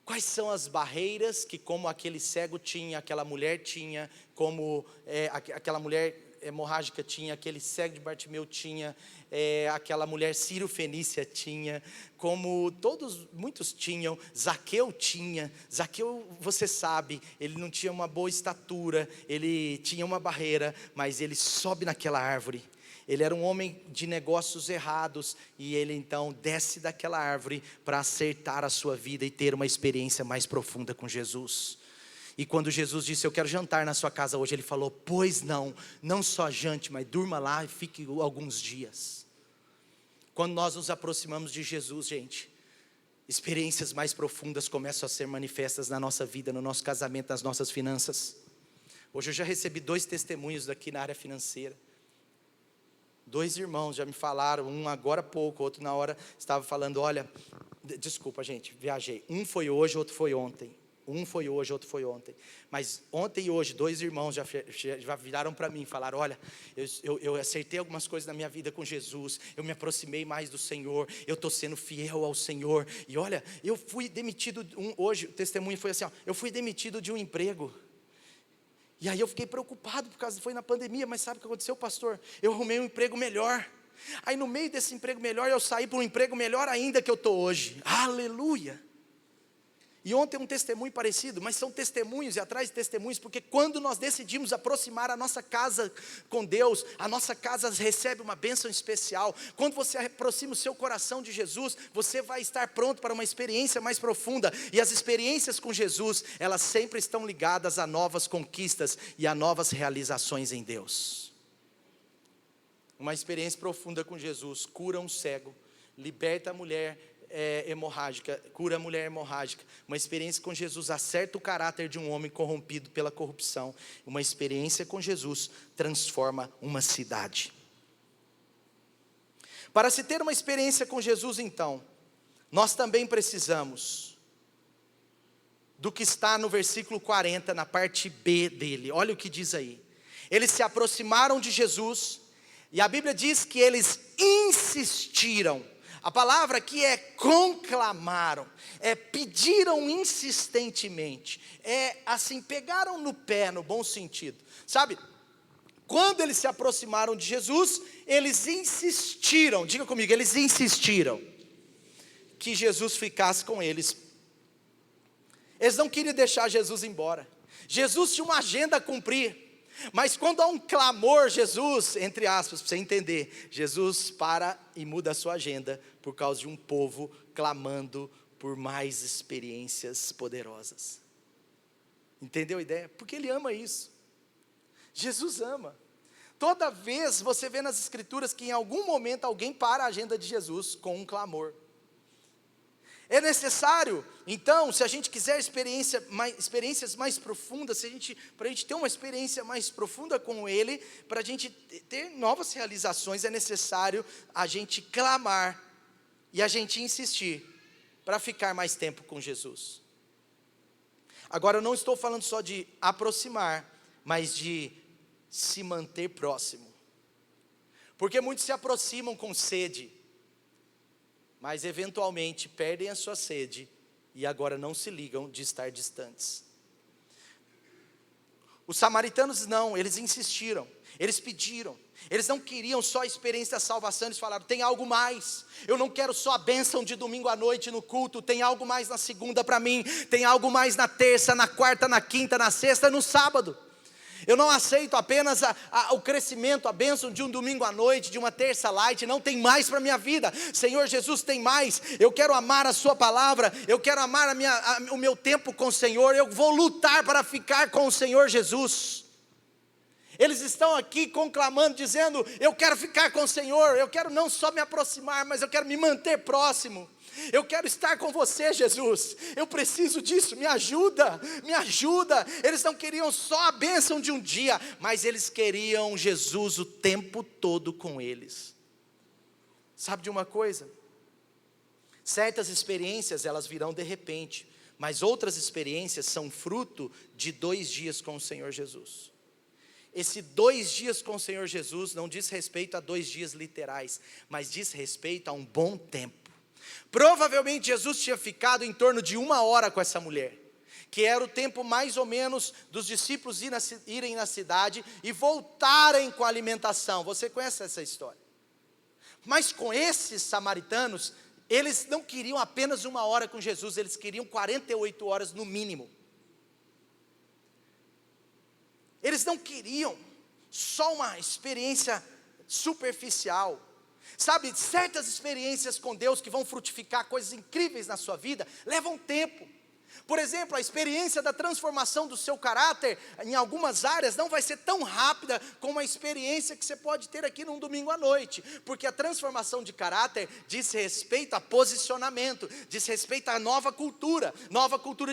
Quais são as barreiras que, como aquele cego tinha, aquela mulher tinha, como aquela mulher hemorrágica tinha, aquele cego de Bartimeu tinha, aquela mulher sírio-fenícia tinha, como muitos tinham, Zaqueu tinha. Zaqueu, você sabe, ele não tinha uma boa estatura, ele tinha uma barreira, mas ele sobe naquela árvore. Ele era um homem de negócios errados, e ele então desce daquela árvore para acertar a sua vida e ter uma experiência mais profunda com Jesus. E quando Jesus disse, eu quero jantar na sua casa hoje, ele falou, pois não só jante, mas durma lá e fique alguns dias. Quando nós nos aproximamos de Jesus, gente, experiências mais profundas começam a ser manifestas na nossa vida, no nosso casamento, nas nossas finanças. Hoje eu já recebi 2 testemunhos aqui na área financeira. 2 irmãos já me falaram, um agora há pouco, outro na hora estava falando, olha, desculpa gente, viajei. Um foi hoje, outro foi ontem. Um foi hoje, outro foi ontem. Mas ontem e hoje, 2 irmãos já viraram para mim e falaram, olha, eu acertei algumas coisas na minha vida com Jesus, eu me aproximei mais do Senhor, eu estou sendo fiel ao Senhor. E olha, eu fui demitido, hoje o testemunho foi assim, eu fui demitido de um emprego. E aí eu fiquei preocupado, por causa foi na pandemia, mas sabe o que aconteceu, pastor? Eu arrumei um emprego melhor. Aí no meio desse emprego melhor, eu saí para um emprego melhor ainda que eu estou hoje. Aleluia! E ontem um testemunho parecido, mas são testemunhos e atrás de testemunhos, porque quando nós decidimos aproximar a nossa casa com Deus, a nossa casa recebe uma bênção especial. Quando você aproxima o seu coração de Jesus, você vai estar pronto para uma experiência mais profunda. E as experiências com Jesus, elas sempre estão ligadas a novas conquistas e a novas realizações em Deus. Uma experiência profunda com Jesus cura um cego, liberta a mulher hemorrágica, cura a mulher hemorrágica. Uma experiência com Jesus acerta o caráter de um homem corrompido pela corrupção. Uma experiência com Jesus transforma uma cidade. Para se ter uma experiência com Jesus, então, nós também precisamos do que está no versículo 40, na parte B dele. Olha o que diz aí. Eles se aproximaram de Jesus, e a Bíblia diz que eles insistiram. A palavra aqui é conclamaram, pediram insistentemente, assim, pegaram no pé, no bom sentido, sabe? Quando eles se aproximaram de Jesus, eles insistiram, diga comigo, eles insistiram, que Jesus ficasse com eles. Eles não queriam deixar Jesus embora, Jesus tinha uma agenda a cumprir. Mas quando há um clamor, Jesus, entre aspas, para você entender, Jesus para e muda a sua agenda, por causa de um povo clamando por mais experiências poderosas. Entendeu a ideia? Porque Ele ama isso. Jesus ama. Toda vez você vê nas escrituras que em algum momento alguém para a agenda de Jesus com um clamor. É necessário, então, se a gente quiser experiências mais profundas, para a gente ter uma experiência mais profunda com Ele, para a gente ter novas realizações, é necessário a gente clamar e a gente insistir para ficar mais tempo com Jesus. Agora, eu não estou falando só de aproximar, mas de se manter próximo. Porque muitos se aproximam com sede, mas eventualmente perdem a sua sede e agora não se ligam de estar distantes. Os samaritanos não, eles insistiram, eles pediram, eles não queriam só a experiência da salvação, eles falaram, tem algo mais, eu não quero só a bênção de domingo à noite no culto, tem algo mais na segunda para mim, tem algo mais na terça, na quarta, na quinta, na sexta, no sábado. Eu não aceito apenas o crescimento, a bênção de um domingo à noite, de uma terça light, não tem mais para a minha vida. Senhor Jesus, tem mais. Eu quero amar a sua palavra, eu quero amar o meu tempo com o Senhor, eu vou lutar para ficar com o Senhor Jesus. Eles estão aqui conclamando, dizendo: eu quero ficar com o Senhor, eu quero não só me aproximar, mas eu quero me manter próximo. Eu quero estar com você, Jesus, eu preciso disso, me ajuda, me ajuda. Eles não queriam só a bênção de um dia, mas eles queriam Jesus o tempo todo com eles. Sabe de uma coisa? Certas experiências elas virão de repente, mas outras experiências são fruto de 2 dias com o Senhor Jesus. Esse 2 dias com o Senhor Jesus não diz respeito a 2 dias literais, mas diz respeito a um bom tempo. Provavelmente Jesus tinha ficado em torno de 1 hora com essa mulher, que era o tempo mais ou menos dos discípulos irem na cidade e voltarem com a alimentação. Você conhece essa história? Mas com esses samaritanos, eles não queriam apenas 1 hora com Jesus, eles queriam 48 horas no mínimo. Eles não queriam só uma experiência superficial. Sabe, certas experiências com Deus que vão frutificar coisas incríveis na sua vida, levam tempo. Por exemplo, a experiência da transformação do seu caráter, em algumas áreas, não vai ser tão rápida como a experiência que você pode ter aqui num domingo à noite. Porque a transformação de caráter diz respeito a posicionamento, diz respeito a nova cultura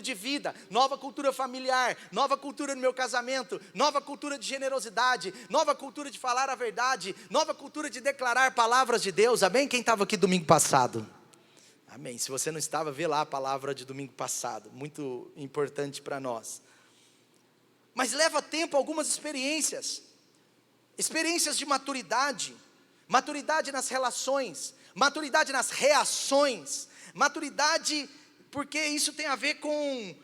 de vida, nova cultura familiar, nova cultura no meu casamento, nova cultura de generosidade, nova cultura de falar a verdade, nova cultura de declarar palavras de Deus. Amém? Quem estava aqui domingo passado? Amém. Se você não estava, vê lá a palavra de domingo passado, muito importante para nós. Mas leva tempo algumas experiências de maturidade, maturidade nas relações, maturidade nas reações, maturidade, porque isso tem a ver com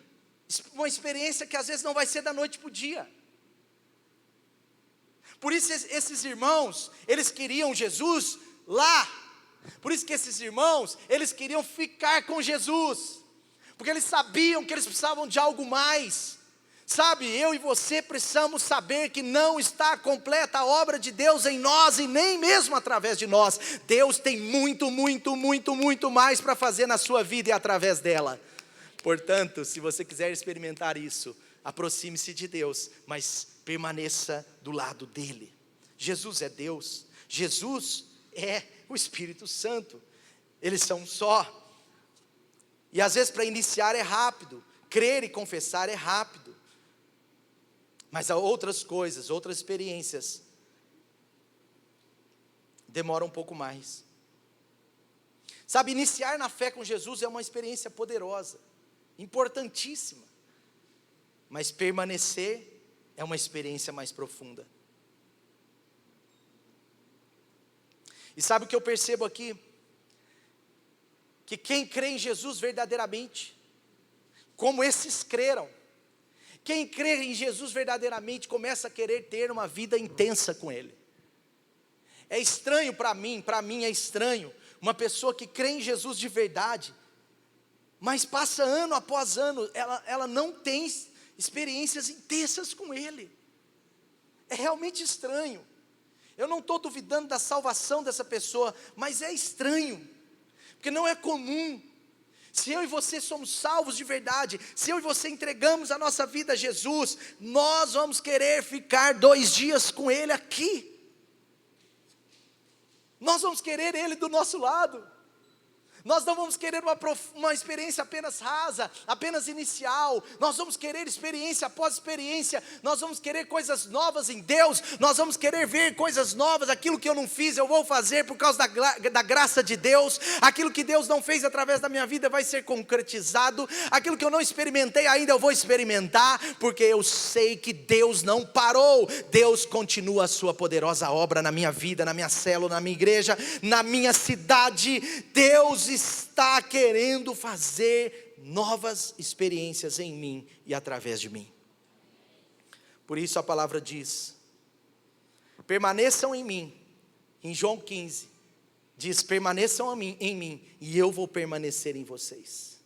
uma experiência que às vezes não vai ser da noite para o dia. Por isso esses irmãos, eles queriam Jesus lá. Por isso que esses irmãos, eles queriam ficar com Jesus, porque eles sabiam que eles precisavam de algo mais. Sabe, eu e você precisamos saber que não está completa a obra de Deus em nós e nem mesmo através de nós. Deus tem muito, muito, muito, muito mais para fazer na sua vida e através dela. Portanto, se você quiser experimentar isso, aproxime-se de Deus, mas permaneça do lado dele. Jesus é Deus, Jesus é o Espírito Santo, eles são um só. E às vezes para iniciar é rápido, crer e confessar é rápido, mas há outras coisas, outras experiências demoram um pouco mais. Sabe, iniciar na fé com Jesus é uma experiência poderosa, importantíssima, mas permanecer é uma experiência mais profunda. E sabe o que eu percebo aqui? Que quem crê em Jesus verdadeiramente, como esses creram, quem crê em Jesus verdadeiramente começa a querer ter uma vida intensa com Ele. É estranho para mim é estranho, uma pessoa que crê em Jesus de verdade, mas passa ano após ano, ela não tem experiências intensas com Ele. É realmente estranho. Eu não estou duvidando da salvação dessa pessoa, mas é estranho, porque não é comum. Se eu e você somos salvos de verdade, se eu e você entregamos a nossa vida a Jesus, nós vamos querer ficar 2 dias com Ele aqui. Nós vamos querer Ele do nosso lado. Nós não vamos querer uma experiência apenas rasa, apenas inicial. Nós vamos querer experiência após experiência. Nós vamos querer coisas novas em Deus. Nós vamos querer ver coisas novas. Aquilo que eu não fiz, eu vou fazer por causa da graça de Deus. Aquilo que Deus não fez através da minha vida vai ser concretizado. Aquilo que eu não experimentei ainda, eu vou experimentar, porque eu sei que Deus não parou. Deus continua a sua poderosa obra na minha vida, na minha célula, na minha igreja, na minha cidade. Deus está querendo fazer novas experiências em mim e através de mim. Por isso a palavra diz: permaneçam em mim. Em João 15 diz: permaneçam em mim e eu vou permanecer em vocês.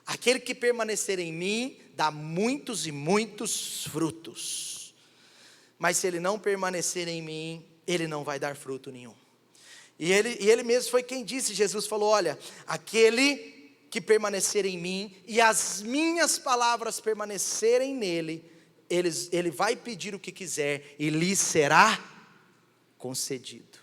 Aquele que permanecer em mim dá muitos e muitos frutos, mas se ele não permanecer em mim, ele não vai dar fruto nenhum. E ele mesmo foi quem disse, Jesus falou: olha, aquele que permanecer em mim e as minhas palavras permanecerem nele, ele vai pedir o que quiser e lhe será concedido.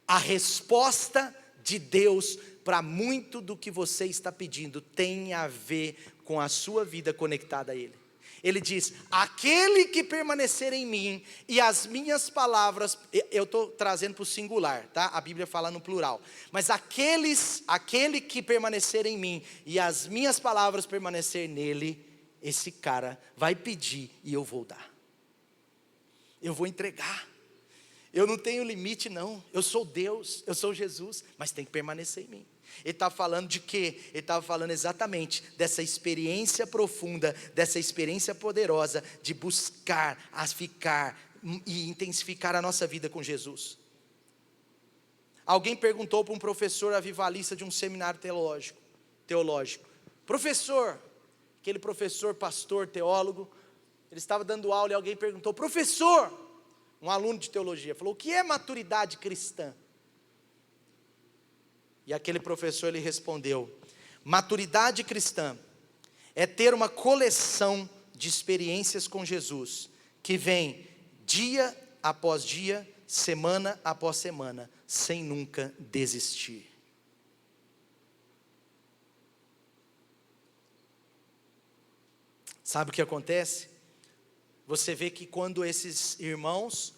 A resposta de Deus para muito do que você está pedindo tem a ver com a sua vida conectada a Ele. Ele diz: aquele que permanecer em mim e as minhas palavras, eu estou trazendo para o singular, tá? A Bíblia fala no plural, mas aquele que permanecer em mim e as minhas palavras permanecer nele, esse cara vai pedir e eu vou dar, eu vou entregar. Eu não tenho limite não, eu sou Deus, eu sou Jesus, mas tem que permanecer em mim. Ele está falando de quê? Ele estava falando exatamente dessa experiência profunda, dessa experiência poderosa de buscar, ficar e intensificar a nossa vida com Jesus. Alguém perguntou para um professor avivalista de um seminário teológico, professor, aquele professor, pastor, teólogo, ele estava dando aula e alguém perguntou, professor, um aluno de teologia, falou, o que é maturidade cristã? E aquele professor, ele respondeu, maturidade cristã é ter uma coleção de experiências com Jesus, que vem dia após dia, semana após semana, sem nunca desistir. Sabe o que acontece? Você vê que quando esses irmãos,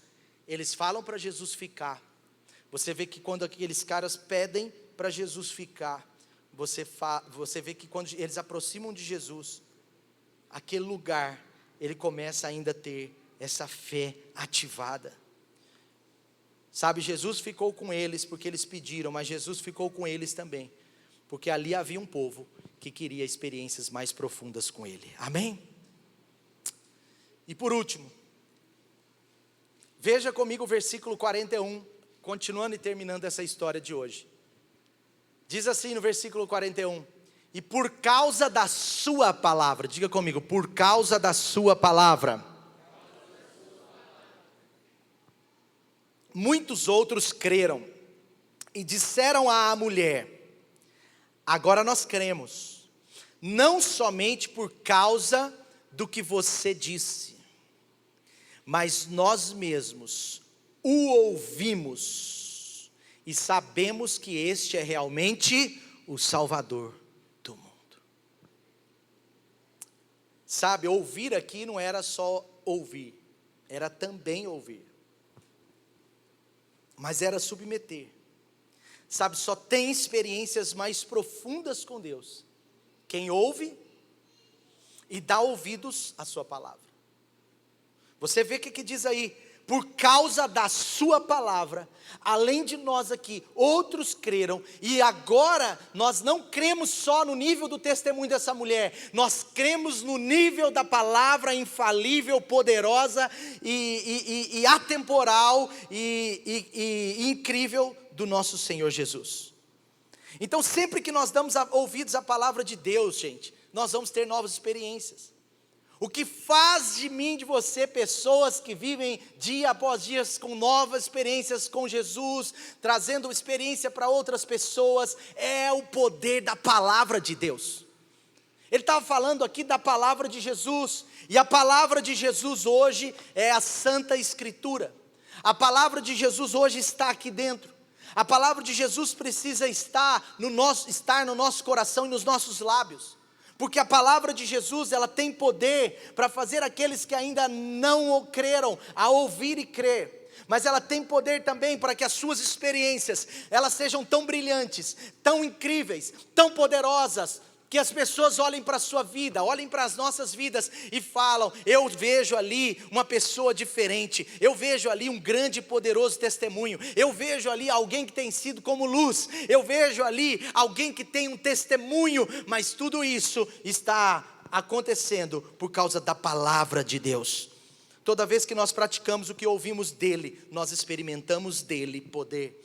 eles falam para Jesus ficar, você vê que quando aqueles caras pedem para Jesus ficar, você vê que quando eles aproximam de Jesus, aquele lugar, ele começa ainda a ter essa fé ativada. Sabe, Jesus ficou com eles porque eles pediram, mas Jesus ficou com eles também, porque ali havia um povo que queria experiências mais profundas com Ele. Amém? E por último, veja comigo o versículo 41, continuando e terminando essa história de hoje. Diz assim no versículo 41, e por causa da sua palavra, diga comigo, por causa da sua palavra, muitos outros creram, e disseram à mulher, agora nós cremos, não somente por causa do que você disse, mas nós mesmos o ouvimos, e sabemos que este é realmente o Salvador do mundo. Sabe, ouvir aqui não era só ouvir, era também ouvir, mas era submeter. Sabe, só tem experiências mais profundas com Deus quem ouve e dá ouvidos à sua palavra. Você vê o que diz aí, por causa da sua palavra, além de nós aqui, outros creram, e agora nós não cremos só no nível do testemunho dessa mulher, nós cremos no nível da palavra infalível, poderosa e atemporal e incrível do nosso Senhor Jesus. Então sempre que nós damos ouvidos à palavra de Deus, gente, nós vamos ter novas experiências. O que faz de mim, de você, pessoas que vivem dia após dia com novas experiências com Jesus, trazendo experiência para outras pessoas, é o poder da palavra de Deus. Ele estava falando aqui da palavra de Jesus, e a palavra de Jesus hoje é a Santa Escritura. A palavra de Jesus hoje está aqui dentro. A palavra de Jesus precisa estar no nosso coração e nos nossos lábios. Porque a palavra de Jesus, ela tem poder para fazer aqueles que ainda não creram, a ouvir e crer. Mas ela tem poder também para que as suas experiências, elas sejam tão brilhantes, tão incríveis, tão poderosas, que as pessoas olhem para a sua vida, olhem para as nossas vidas e falam, eu vejo ali uma pessoa diferente, eu vejo ali um grande e poderoso testemunho, eu vejo ali alguém que tem sido como luz, eu vejo ali alguém que tem um testemunho, mas tudo isso está acontecendo por causa da palavra de Deus. Toda vez que nós praticamos o que ouvimos dele, nós experimentamos dele poder.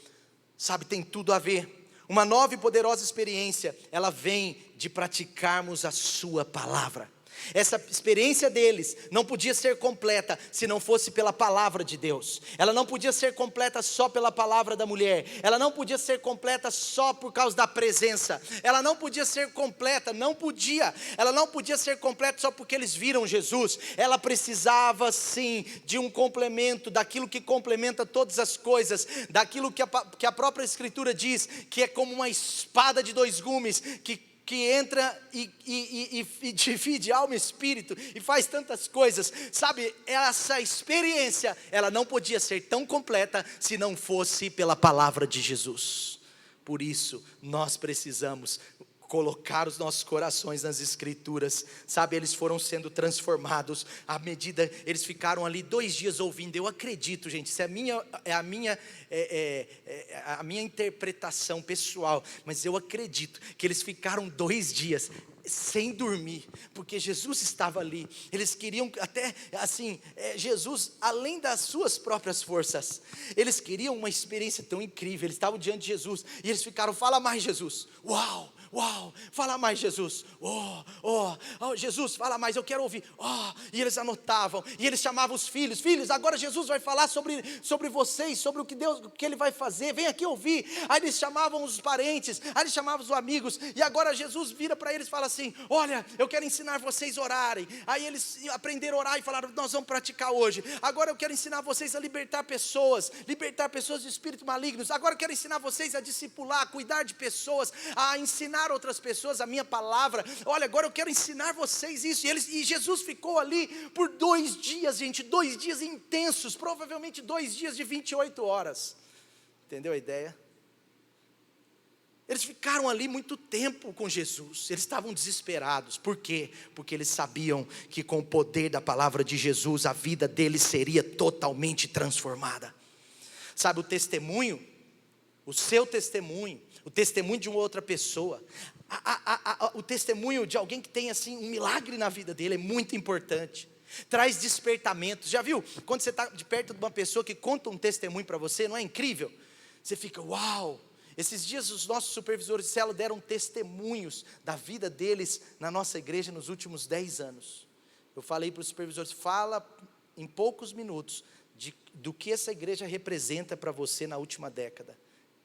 Sabe, tem tudo a ver. Uma nova e poderosa experiência, ela vem de praticarmos a sua palavra. Essa experiência deles não podia ser completa se não fosse pela palavra de Deus. Ela não podia ser completa só pela palavra da mulher. Ela não podia ser completa só por causa da presença. Ela não podia ser completa, ela não podia ser completa só porque eles viram Jesus. Ela precisava sim de um complemento, daquilo que complementa todas as coisas, daquilo que a própria Escritura diz, que é como uma espada de dois gumes, que entra e divide alma e espírito, e faz tantas coisas, sabe? Essa experiência, ela não podia ser tão completa, se não fosse pela palavra de Jesus. Por isso, nós precisamos colocar os nossos corações nas Escrituras, sabe? Eles foram sendo transformados, à medida, eles ficaram ali 2 dias ouvindo. Eu acredito, gente, isso é a minha interpretação pessoal, mas eu acredito que eles ficaram 2 dias sem dormir, porque Jesus estava ali. Eles queriam até, assim, Jesus, além das suas próprias forças, eles queriam uma experiência tão incrível. Eles estavam diante de Jesus, e eles ficaram, fala mais Jesus, uau, fala mais Jesus, Jesus, fala mais, eu quero ouvir, e eles anotavam, e eles chamavam os filhos, agora Jesus vai falar sobre vocês, sobre o que Ele vai fazer, vem aqui ouvir. Aí eles chamavam os parentes, aí eles chamavam os amigos, e agora Jesus vira para eles e fala assim, olha, eu quero ensinar vocês a orarem. Aí eles aprenderam a orar e falaram, nós vamos praticar hoje. Agora eu quero ensinar vocês a libertar pessoas de espíritos malignos. Agora eu quero ensinar vocês a discipular, a cuidar de pessoas, a ensinar outras pessoas a minha palavra. Olha, agora eu quero ensinar vocês isso. E Jesus ficou ali por 2 dias, gente, 2 dias intensos, provavelmente 2 dias de 28 horas. Entendeu a ideia? Eles ficaram ali muito tempo com Jesus. Eles estavam desesperados. Por quê? Porque eles sabiam que com o poder da palavra de Jesus, a vida deles seria totalmente transformada. Sabe, o testemunho, o seu testemunho, o testemunho de uma outra pessoa, o testemunho de alguém que tem assim um milagre na vida dele é muito importante. Traz despertamento. Já viu? Quando você está de perto de uma pessoa que conta um testemunho para você, não é incrível? Você fica, uau! Esses dias os nossos supervisores de célula deram testemunhos da vida deles na nossa igreja nos últimos 10 anos. Eu falei para os supervisores, fala em poucos minutos do que essa igreja representa para você na última década.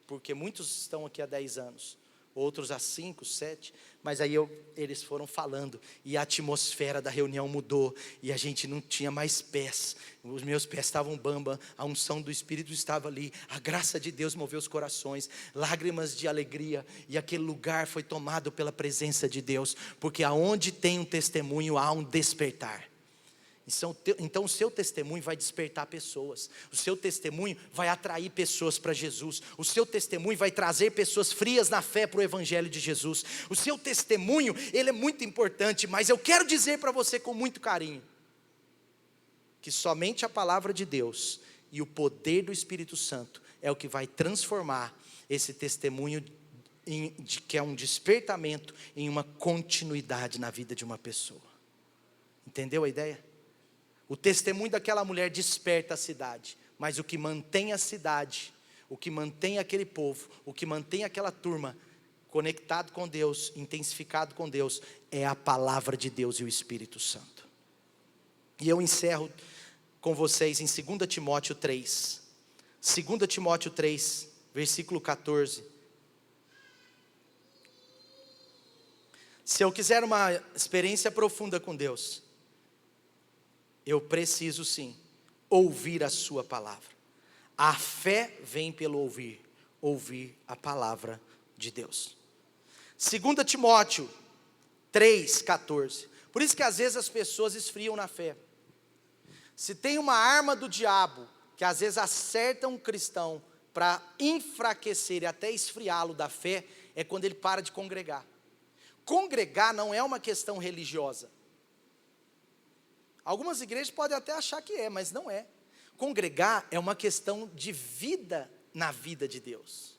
Porque muitos estão aqui há 10 anos, outros há 5, 7, mas aí eles foram falando, e a atmosfera da reunião mudou, e a gente não tinha mais pés, os meus pés estavam bamba, a unção do Espírito estava ali, a graça de Deus moveu os corações, lágrimas de alegria, e aquele lugar foi tomado pela presença de Deus, porque aonde tem um testemunho, há um despertar. Então o seu testemunho vai despertar pessoas, o seu testemunho vai atrair pessoas para Jesus, o seu testemunho vai trazer pessoas frias na fé para o Evangelho de Jesus. O seu testemunho, ele é muito importante, mas eu quero dizer para você com muito carinho, que somente a palavra de Deus e o poder do Espírito Santo é o que vai transformar esse testemunho, que é um despertamento, em uma continuidade na vida de uma pessoa. Entendeu a ideia? O testemunho daquela mulher desperta a cidade, mas o que mantém a cidade, o que mantém aquele povo, o que mantém aquela turma conectado com Deus, intensificado com Deus, é a palavra de Deus e o Espírito Santo. E eu encerro com vocês em 2 Timóteo 3, 2 Timóteo 3, versículo 14. Se eu quiser uma experiência profunda com Deus, eu preciso sim ouvir a sua palavra. A fé vem pelo ouvir a palavra de Deus. 2 Timóteo 3,14. Por isso que às vezes as pessoas esfriam na fé. Se tem uma arma do diabo, que às vezes acerta um cristão para enfraquecer e até esfriá-lo da fé, é quando ele para de congregar. Congregar não é uma questão religiosa. Algumas igrejas podem até achar que é, mas não é. Congregar é uma questão de vida na vida de Deus.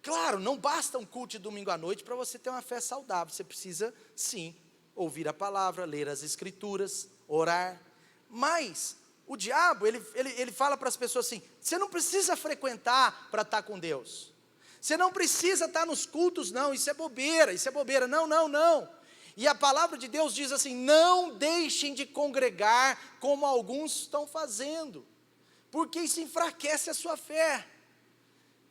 Claro, não basta um culto de domingo à noite para você ter uma fé saudável. Você precisa, sim, ouvir a palavra, ler as escrituras, orar. Mas o diabo, ele fala para as pessoas assim, você não precisa frequentar para estar com Deus. Você não precisa estar nos cultos, não, isso é bobeira, não, não, não. E a palavra de Deus diz assim: não deixem de congregar como alguns estão fazendo, porque isso enfraquece a sua fé.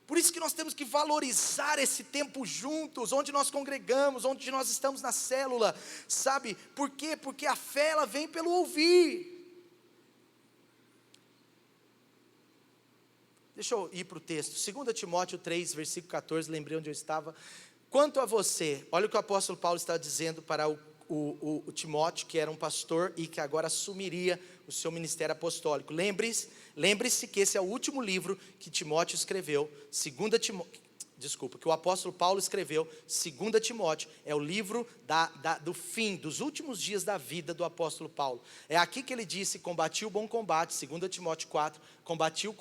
Por isso que nós temos que valorizar esse tempo juntos, onde nós congregamos, onde nós estamos na célula, sabe? Por quê? Porque a fé, ela vem pelo ouvir. Deixa eu ir para o texto, 2 Timóteo 3, versículo 14, lembrei onde eu estava. Quanto a você, olha o que o apóstolo Paulo está dizendo para o Timóteo, que era um pastor e que agora assumiria o seu ministério apostólico. Lembre-se que esse é o último livro que Timóteo escreveu, que o apóstolo Paulo escreveu. 2 Timóteo é o livro do fim, dos últimos dias da vida do apóstolo Paulo. É aqui que ele disse: combati o bom combate, 2 Timóteo 4, combati o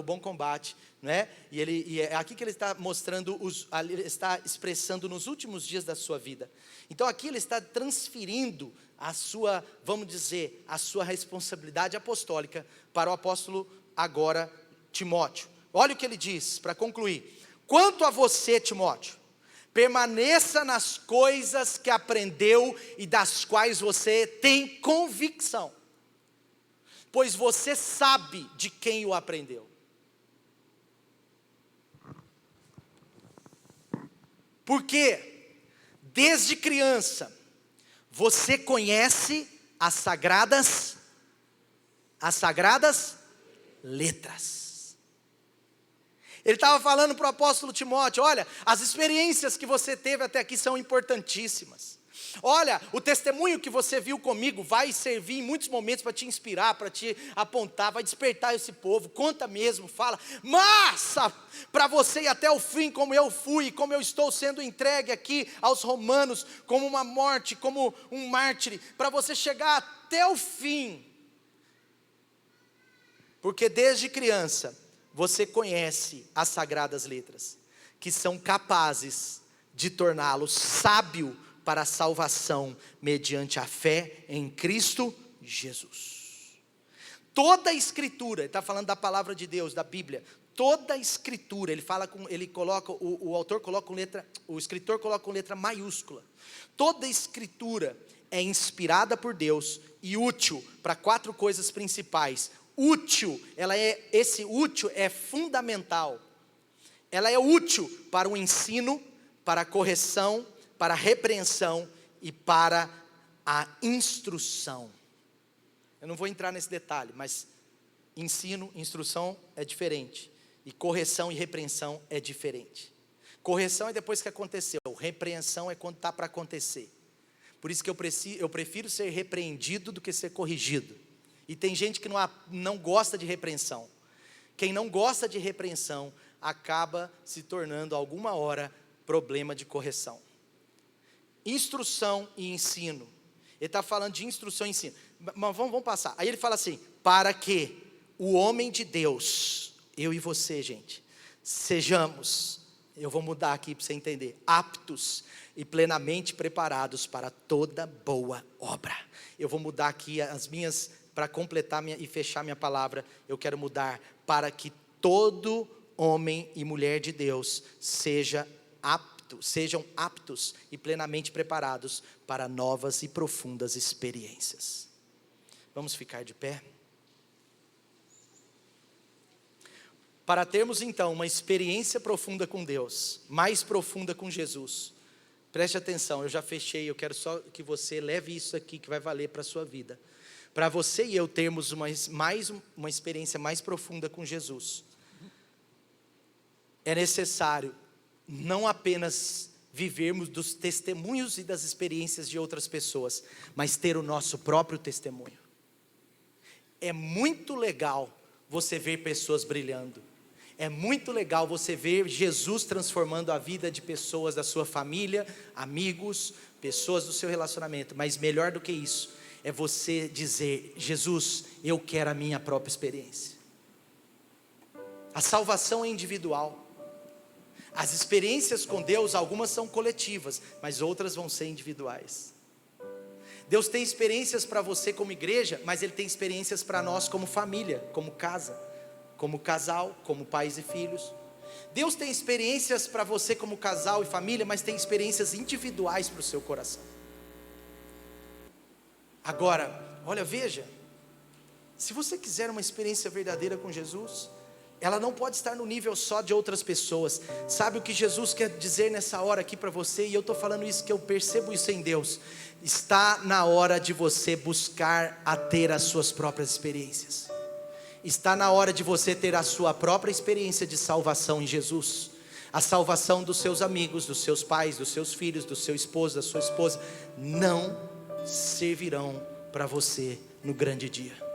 bom combate, né? E é aqui que ele está mostrando, ele está expressando nos últimos dias da sua vida. Então aqui ele está transferindo a sua, vamos dizer, a sua responsabilidade apostólica para o apóstolo agora Timóteo. Olha o que ele diz, para concluir: quanto a você, Timóteo, permaneça nas coisas que aprendeu e das quais você tem convicção, pois você sabe de quem o aprendeu. Porque desde criança você conhece as sagradas letras. Ele estava falando para o apóstolo Timóteo: olha, as experiências que você teve até aqui são importantíssimas. Olha, o testemunho que você viu comigo vai servir em muitos momentos para te inspirar, para te apontar, vai despertar esse povo. Conta mesmo, fala, mas para você ir até o fim, como eu fui, como eu estou sendo entregue aqui aos romanos, como uma morte, como um mártir, para você chegar até o fim. Porque desde criança você conhece as sagradas letras, que são capazes de torná-lo sábio para a salvação mediante a fé em Cristo Jesus. Toda a escritura, ele está falando da palavra de Deus, da Bíblia, toda a escritura, o escritor coloca com letra maiúscula. Toda a escritura é inspirada por Deus e útil para 4 coisas principais. Esse útil é fundamental. Ela é útil para o ensino, para a correção, para a repreensão e para a instrução. Eu não vou entrar nesse detalhe, mas ensino, instrução é diferente. E correção e repreensão é diferente. Correção é depois que aconteceu, repreensão é quando está para acontecer. Por isso que eu prefiro ser repreendido do que ser corrigido. E tem gente que não gosta de repreensão. Quem não gosta de repreensão acaba se tornando alguma hora problema de correção. Instrução e ensino. Ele está falando de instrução e ensino. Mas vamos passar. Aí ele fala assim: para que o homem de Deus, eu e você, gente, sejamos, eu vou mudar aqui para você entender, aptos e plenamente preparados para toda boa obra. Eu vou mudar aqui as minhas, para completar e fechar minha palavra, eu quero mudar para que todo homem e mulher de Deus sejam aptos e plenamente preparados para novas e profundas experiências. Vamos ficar de pé? Para termos então uma experiência profunda com Deus, mais profunda com Jesus, preste atenção, eu já fechei, eu quero só que você leve isso aqui que vai valer para a sua vida. Para você e eu termos uma experiência mais profunda com Jesus, é necessário não apenas vivermos dos testemunhos e das experiências de outras pessoas, mas ter o nosso próprio testemunho. É muito legal você ver pessoas brilhando. É muito legal você ver Jesus transformando a vida de pessoas da sua família, amigos, pessoas do seu relacionamento. Mas melhor do que isso, é você dizer: Jesus, eu quero a minha própria experiência. A salvação é individual. As experiências com Deus, algumas são coletivas, mas outras vão ser individuais. Deus tem experiências para você como igreja, mas Ele tem experiências para nós como família, como casa, como casal, como pais e filhos. Deus tem experiências para você como casal e família, mas tem experiências individuais para o seu coração. Agora, olha, veja, se você quiser uma experiência verdadeira com Jesus, ela não pode estar no nível só de outras pessoas. Sabe o que Jesus quer dizer nessa hora aqui para você? E eu estou falando isso que eu percebo isso em Deus. Está na hora de você buscar a ter as suas próprias experiências. Está na hora de você ter a sua própria experiência de salvação em Jesus. A salvação dos seus amigos, dos seus pais, dos seus filhos, do seu esposo, da sua esposa, não servirão para você no grande dia.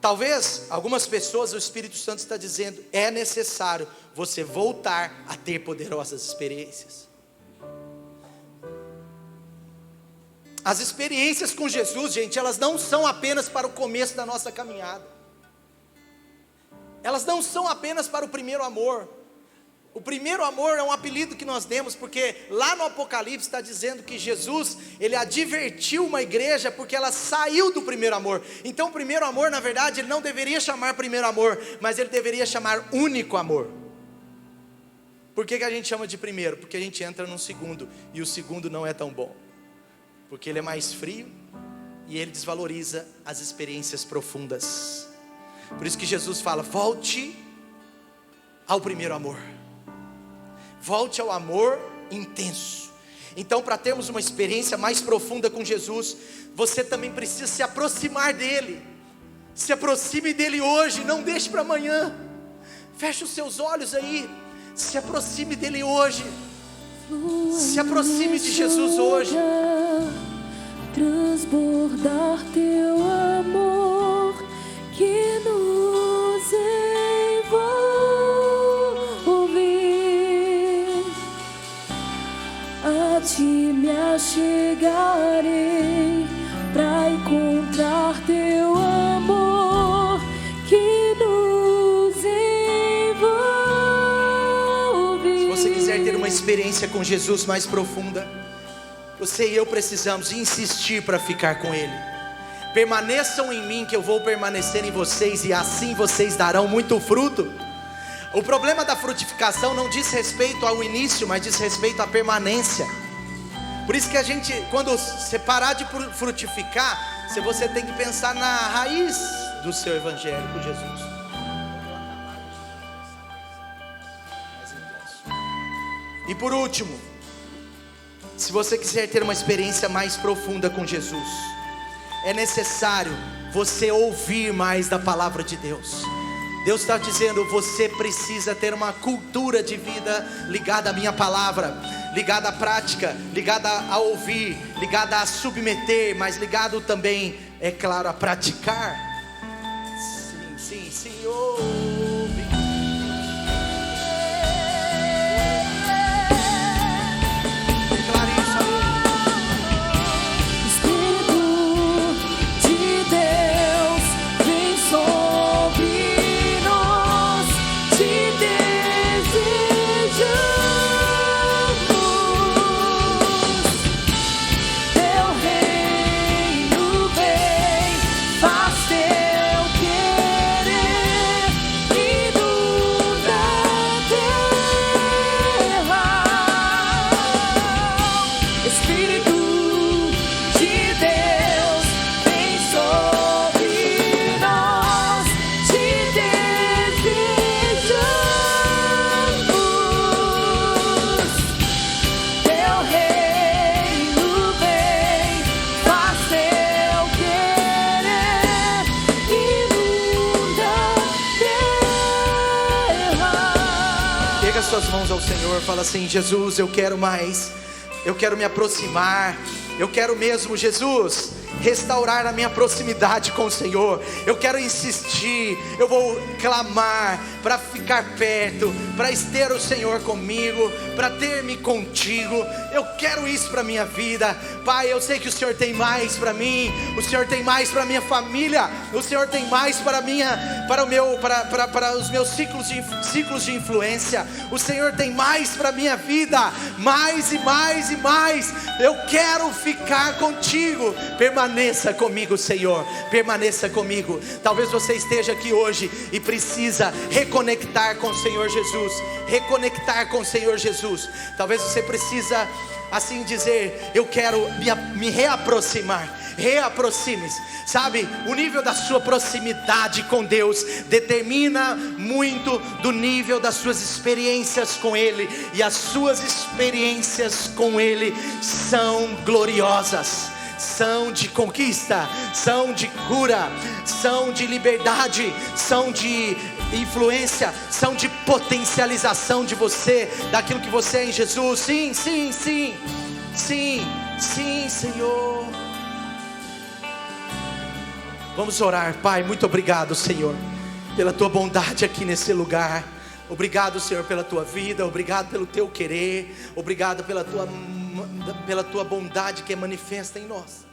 Talvez algumas pessoas, o Espírito Santo está dizendo, é necessário você voltar a ter poderosas experiências. As experiências com Jesus, gente, elas não são apenas para o começo da nossa caminhada. Elas não são apenas para o primeiro amor. O primeiro amor é um apelido que nós demos, porque lá no Apocalipse está dizendo que Jesus, ele advertiu uma igreja porque ela saiu do primeiro amor. Então o primeiro amor, na verdade, ele não deveria chamar primeiro amor, mas ele deveria chamar único amor. Por que a gente chama de primeiro? Porque a gente entra no segundo, e o segundo não é tão bom. Porque ele é mais frio e ele desvaloriza as experiências profundas. Por isso que Jesus fala, volte ao primeiro amor. Volte ao amor intenso. Então, para termos uma experiência mais profunda com Jesus, você também precisa se aproximar dele. Se aproxime dele hoje, não deixe para amanhã. Feche os seus olhos aí. Se aproxime dele hoje. Se aproxime de Jesus hoje. Transbordar teu amor que nos envolve. A ti me achegarei pra encontrar teu amor que nos envolve. Se você quiser ter uma experiência com Jesus mais profunda, você e eu precisamos insistir para ficar com Ele. Permaneçam em mim que eu vou permanecer em vocês, e assim vocês darão muito fruto. O problema da frutificação não diz respeito ao início, mas diz respeito à permanência. Por isso que a gente, quando você parar de frutificar, você tem que pensar na raiz do seu evangelho com Jesus. E por último, se você quiser ter uma experiência mais profunda com Jesus, é necessário você ouvir mais da palavra de Deus. Deus está dizendo, você precisa ter uma cultura de vida ligada à minha palavra, ligada à prática, ligada a ouvir, ligada a submeter, mas ligado também, é claro, a praticar. Sim, Senhor. Suas mãos ao Senhor, fala assim, Jesus, eu quero mais, eu quero me aproximar, eu quero mesmo, Jesus, restaurar a minha proximidade com o Senhor, eu quero insistir, eu vou clamar, para ficar perto, para ter o Senhor comigo, para ter-me contigo. Eu quero isso para minha vida. Pai, eu sei que o Senhor tem mais para mim, o Senhor tem mais para minha família, o Senhor tem mais para os meus ciclos de influência. O Senhor tem mais para minha vida, mais e mais e mais. Eu quero ficar contigo. Permaneça comigo, Senhor, permaneça comigo. Talvez você esteja aqui hoje e precisa reconectar com o Senhor Jesus, reconectar com o Senhor Jesus. Talvez você precisa assim dizer: eu quero me reaproximar. Reaproxime-se, sabe? O nível da sua proximidade com Deus determina muito do nível das suas experiências com Ele, e as suas experiências com Ele são gloriosas, são de conquista, são de cura, são de liberdade, são de influência, são de potencialização de você, daquilo que você é em Jesus. Sim, sim, sim, sim, sim, Senhor. Vamos orar. Pai, muito obrigado, Senhor, pela tua bondade aqui nesse lugar. Obrigado, Senhor, pela tua vida. Obrigado pelo teu querer. Obrigado pela tua bondade que é manifesta em nós.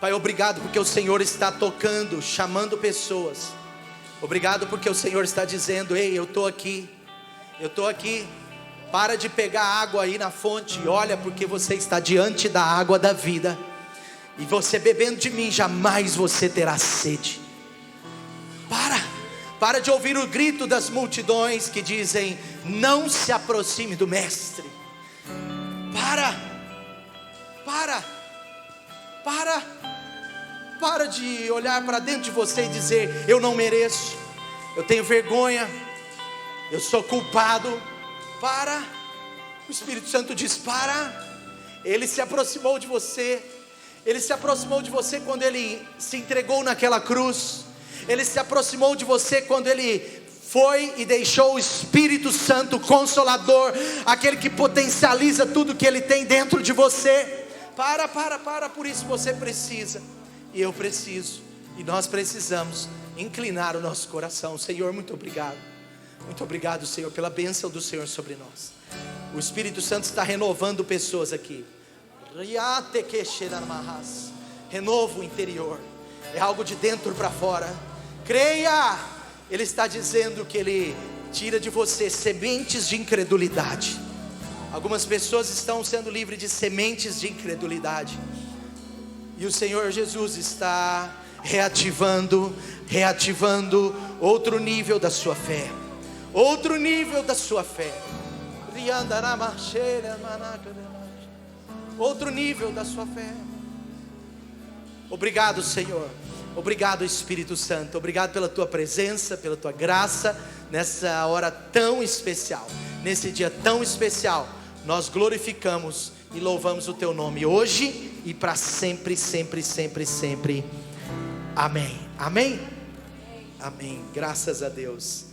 Pai, obrigado porque o Senhor está tocando, chamando pessoas. Obrigado porque o Senhor está dizendo: ei, eu estou aqui, eu estou aqui. Para de pegar água aí na fonte, olha, porque você está diante da água da vida, e você bebendo de mim, jamais você terá sede. Para de ouvir o grito das multidões que dizem: não se aproxime do Mestre. Para de olhar para dentro de você e dizer: eu não mereço, eu tenho vergonha, eu sou culpado. O Espírito Santo diz: Ele se aproximou de você. Ele se aproximou de você quando Ele se entregou naquela cruz. Ele se aproximou de você quando Ele foi e deixou o Espírito Santo Consolador, aquele que potencializa tudo que Ele tem dentro de você. Por isso você precisa, e eu preciso, e nós precisamos inclinar o nosso coração. Senhor, muito obrigado. Muito obrigado, Senhor, pela bênção do Senhor sobre nós. O Espírito Santo está renovando pessoas aqui. Renovo interior, é algo de dentro para fora. Creia, Ele está dizendo que Ele tira de você sementes de incredulidade. Algumas pessoas estão sendo livres de sementes de incredulidade, e o Senhor Jesus está reativando outro nível da sua fé. Outro nível da sua fé. Outro nível da sua fé. Obrigado, Senhor. Obrigado, Espírito Santo. Obrigado pela tua presença, pela tua graça, nessa hora tão especial, nesse dia tão especial. Nós glorificamos e louvamos o teu nome hoje e para sempre, sempre, sempre, sempre. Amém. Amém. Amém. Graças a Deus.